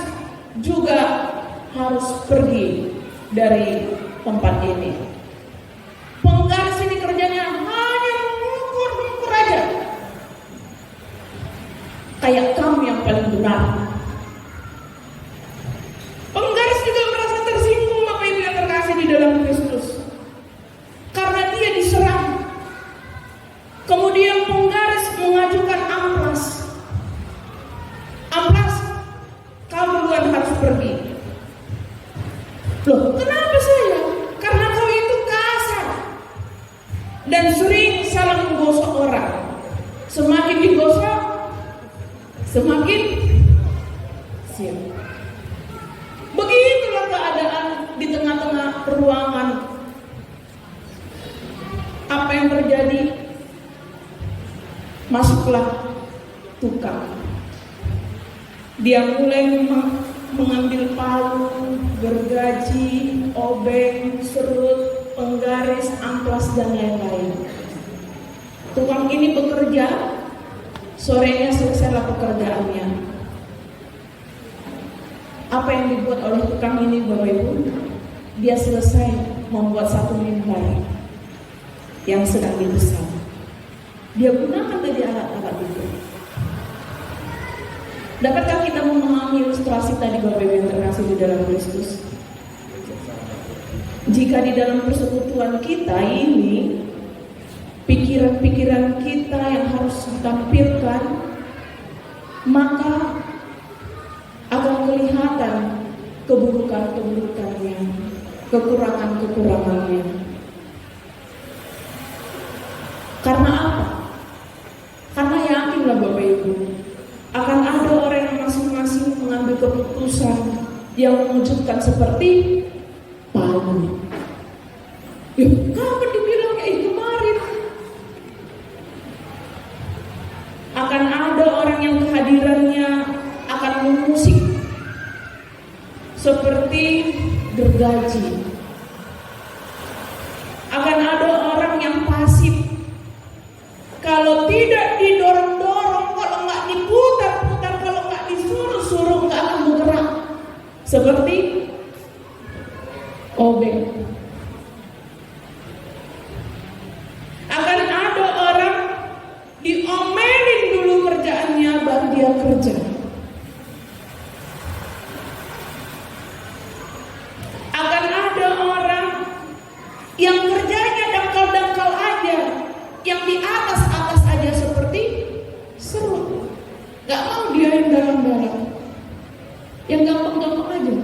juga harus pergi dari tempat ini. Penggaris ini kerjanya hanya mengukur aja. Kayak kamu yang paling benar. Penggaris juga merasa Loh, kenapa saya? Karena kau itu kasar dan sering salah menggosok orang. Semakin digosok, semakin siap. Begitulah keadaan di tengah-tengah ruangan. Apa yang terjadi? Masuklah tukang. Dia mulai mengambil palu, gergaji, obeng, serut, penggaris, amplas, dan lain-lain. Tukang ini bekerja, sorenya selesailah pekerjaannya. Apa yang dibuat oleh tukang ini, Bapak Ibu? Dia selesai membuat satu mimbar yang sedang dipesan. Dia gunakan tadi alat-alat itu. Dapatkah kita memahami ilustrasi tadi, Bapak Ibu yang terkasih di dalam Kristus? Jika di dalam persekutuan kita ini, pikiran-pikiran kita yang harus ditampilkan, maka akan kelihatan keburukan-keburukannya, kekurangan-kekurangannya. Karena apa? Karena yakinlah Bapak Ibu, akan ada orang yang masing-masing mengambil keputusan yang mengejutkan seperti Paulus. Ya, kapan dibilang kayak kemarin? Akan ada orang yang kehadirannya akan mengusik seperti gergaji. Akan ada orang yang pasif. Kalau tidak didorong-dorong, kalau nggak diputar-putar, kalau nggak disuruh-suruh, nggak akan bergerak. Seperti obeng. Akan ada orang diomelin dulu kerjaannya, baru dia kerja. Akan ada orang yang kerjanya dangkal-dangkal aja, yang di atas-atas aja seperti serut. Gak mau dia yang dalam-dalam, yang gampang-gampang aja.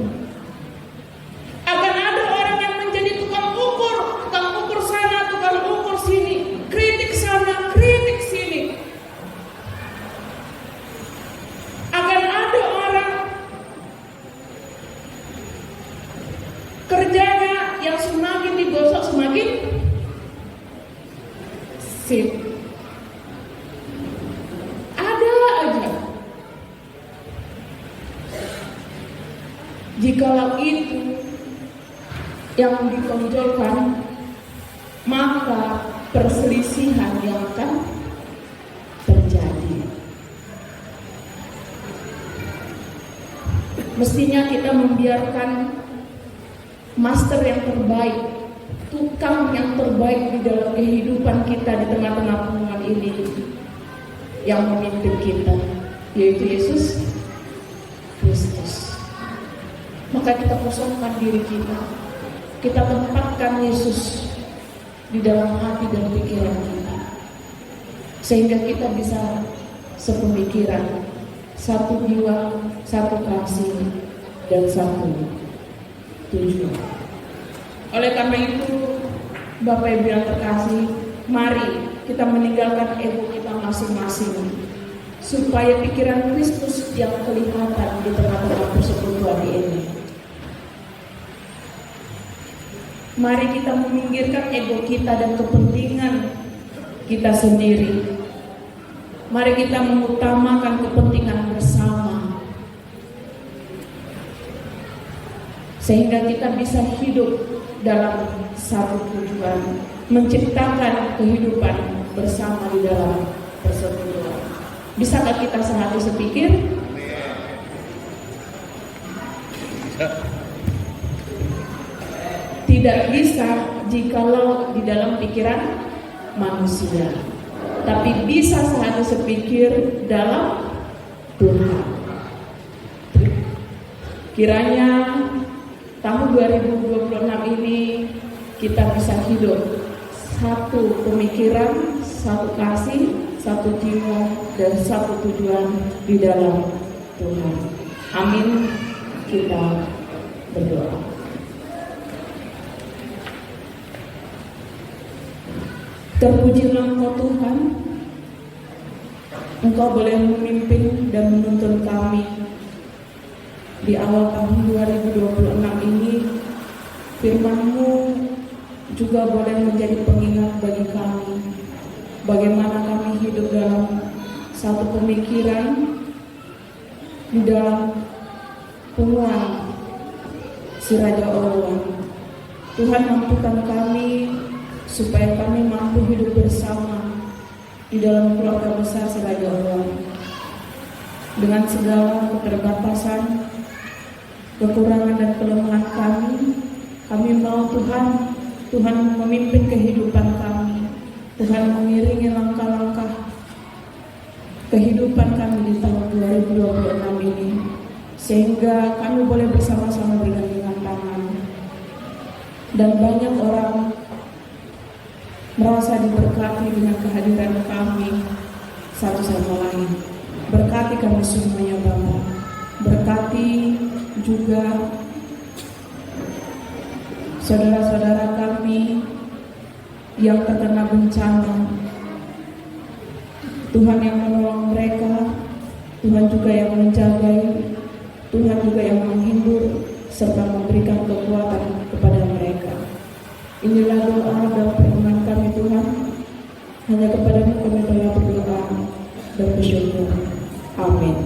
Akan ada orang yang menjadi tukang ukur sana, tukang ukur sini, kritik sana, kritik sini. Akan ada orang kerjanya yang semakin digosok semakin sip. Ada aja. Jikalau itu yang ditonjolkan, maka perselisihan yang akan terjadi. Mestinya kita membiarkan master yang terbaik, tukang yang terbaik di dalam kehidupan kita di tengah-tengah hubungan ini yang memimpin kita, yaitu Yesus Kristus. Maka kita kosongkan diri kita, kita tempatkan Yesus di dalam hati dan pikiran kita, sehingga kita bisa sepemikiran, satu jiwa, satu kasih, dan satu tujuan. Oleh karena itu, Bapak Ibu yang terkasih, mari kita meninggalkan ego kita masing-masing, supaya pikiran Kristus yang kelihatan di tengah-tengah persekutuan ini. Mari kita meminggirkan ego kita dan kepentingan kita sendiri. Mari kita mengutamakan kepentingan bersama, sehingga kita bisa hidup dalam satu tujuan, menciptakan kehidupan bersama di dalam persekutuan. Bisakah kita sehati sepikir? Tidak bisa jikalau di dalam pikiran manusia, tapi bisa sehati sepikir dalam Tuhan. Kiranya tahun 2026 ini kita bisa hidup satu pemikiran, satu kasih, satu jiwa, dan satu tujuan di dalam Tuhan. Amin. Kita berdoa. Terpujilah Engkau Tuhan, Engkau boleh memimpin dan menuntun kami di awal tahun 2026 ini. Firman-Mu juga boleh menjadi pengingat bagi kami, bagaimana kami hidup dalam satu pemikiran, di dalam punguan si Raja Allah. Tuhan, mampukan kami supaya kami mampu hidup bersama di dalam keluarga besar si Raja Allah. Dengan segala keterbatasan, kekurangan dan kelemahan kami mau Tuhan memimpin kehidupan kami. Tuhan mengiringi langkah-langkah kehidupan kami di tahun 2026 ini, sehingga kami boleh bersama-sama bergandengan tangan. Dan banyak orang merasa diberkati dengan kehadiran kami satu sama lain. Berkati kami semuanya Bapa. Berkati juga saudara-saudara kami yang terkena bencana. Tuhan yang menolong mereka, Tuhan juga yang menjaga, Tuhan juga yang menghibur serta memberikan kekuatan kepada mereka. Inilah doa dan permohonan kami Tuhan. Hanya kepada-Mu kami telah berdoa dan bersyukur. Amin.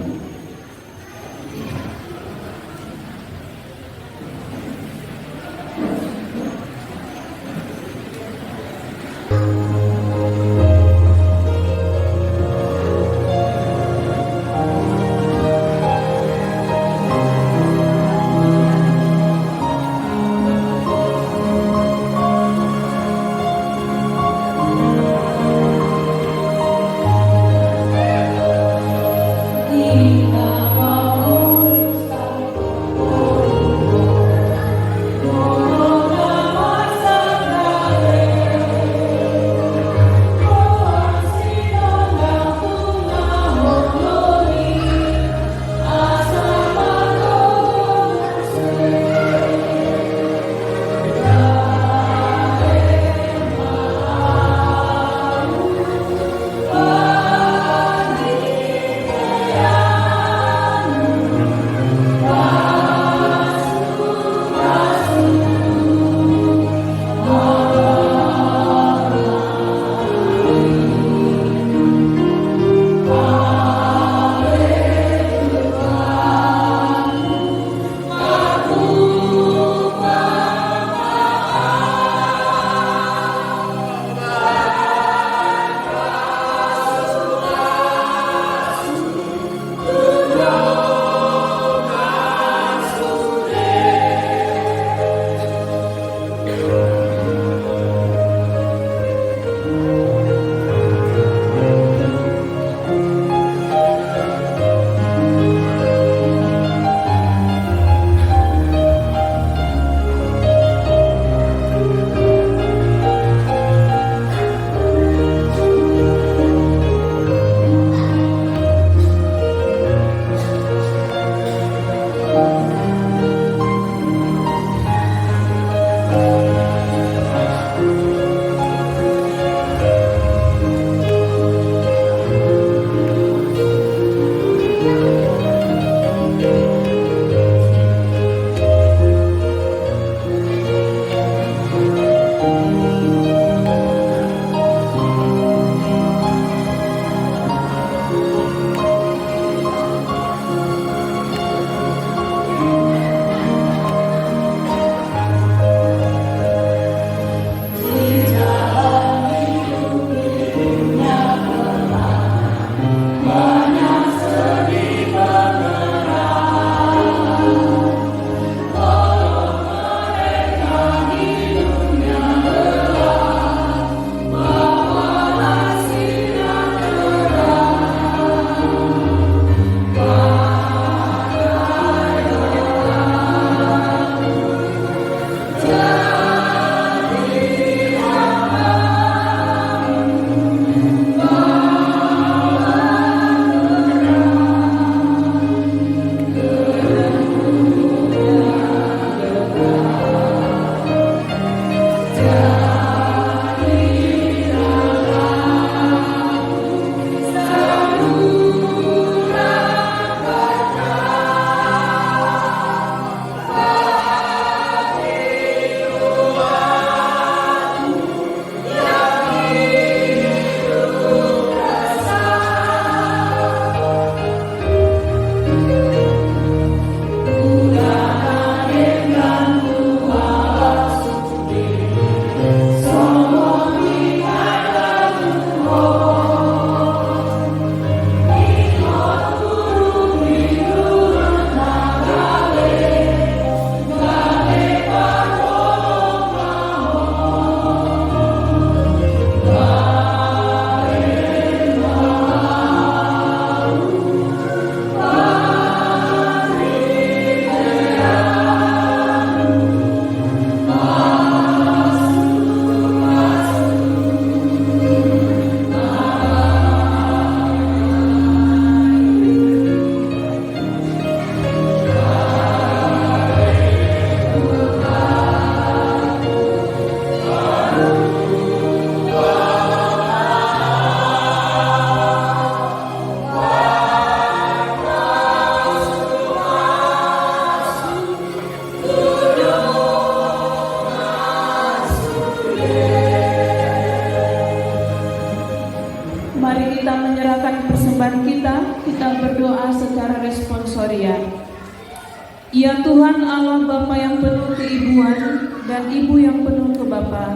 Tuhan Allah Bapa yang penuh keibuan dan Ibu yang penuh kebapaan,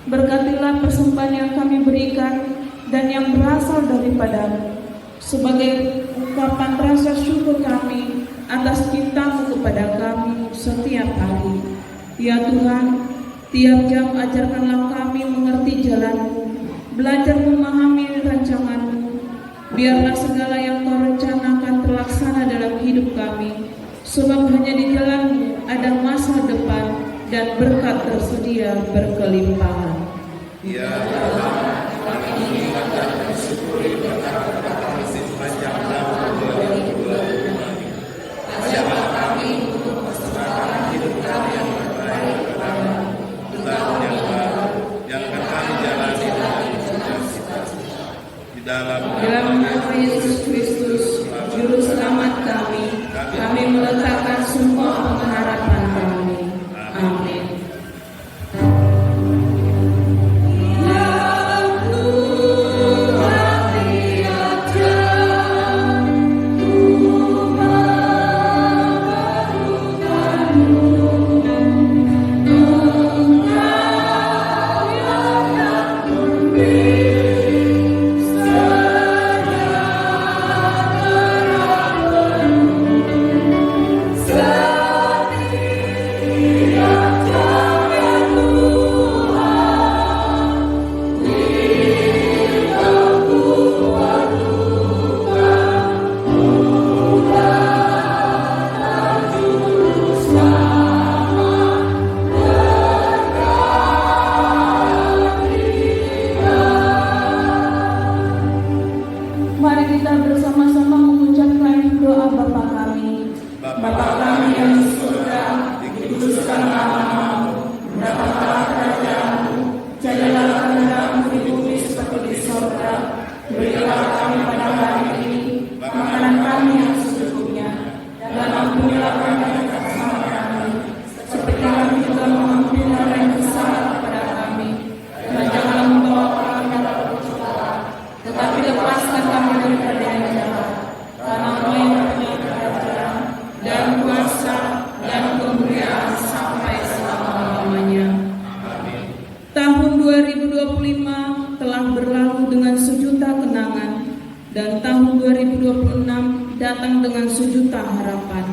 berkatilah persembahan yang kami berikan dan yang berasal daripada-Mu sebagai ungkapan rasa syukur kami atas cinta-Mu kepada kami setiap hari. Ya Tuhan, tiap jam ajarkanlah kami mengerti jalan-Mu, belajar memahami rancangan-Mu. Biarlah segala yang Kau rencanakan terlaksana dalam hidup kami, sebab hanya di jalan-Mu ada masa depan dan berkat tersedia berkelimpahan. Ya Tuhan, kami ingat dan bersyukuri berkat kasih panjang tahun 2025. Ajarlah kami untuk mempersembahkan hidup kami yang terbaik kepada di tahun yang baru yang akan kami jalani dengan sukacita. Di dalam nama Yesus Kristus, Juru Selamat kami meletakkan semua pengharapan kami. Amin. Mari kita bersama-sama mengucapkan doa Bapa kami. Bapa kami yang di surga, dikuduskan nama-Mu, datanglah kerajaan-Mu, jadilah kehendak-Mu di bumi seperti di surga. Berilah kami pada hari ini makanan kami yang secukupnya, dan ampunilah kami kesalahan kami, seperti kami juga mengampuni orang yang bersalah kepada kami. Dan janganlah membawa kami dalam pencobaan, tetapi lepaskan kami daripada yang jahat. Karena Engkau yang punya kerajaan dan kuasa dan kemuliaan sampai selama-lamanya. Tahun 2025 telah berlalu dengan sejuta kenangan, dan tahun 2026 datang dengan sejuta harapan.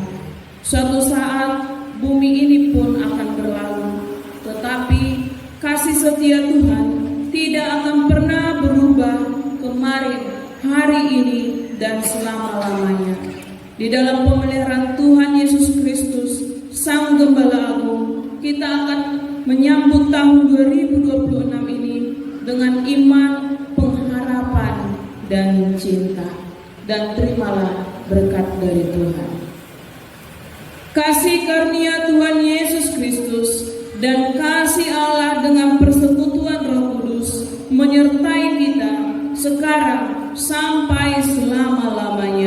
Suatu saat bumi ini pun akan berlalu, tetapi kasih setia Tuhan tidak akan pernah berubah kemarin, hari ini, dan selama-lamanya. Di dalam pemeliharaan Tuhan Yesus Kristus, Sang Gembala Agung, kita akan menyambut tahun 2026 ini dengan iman, pengharapan, dan cinta. Dan terimalah berkat dari Tuhan. Kasih karunia Tuhan Yesus Kristus dan kasih Allah dengan persekutuan Roh Kudus menyertai kita sekarang sampai selama-lamanya.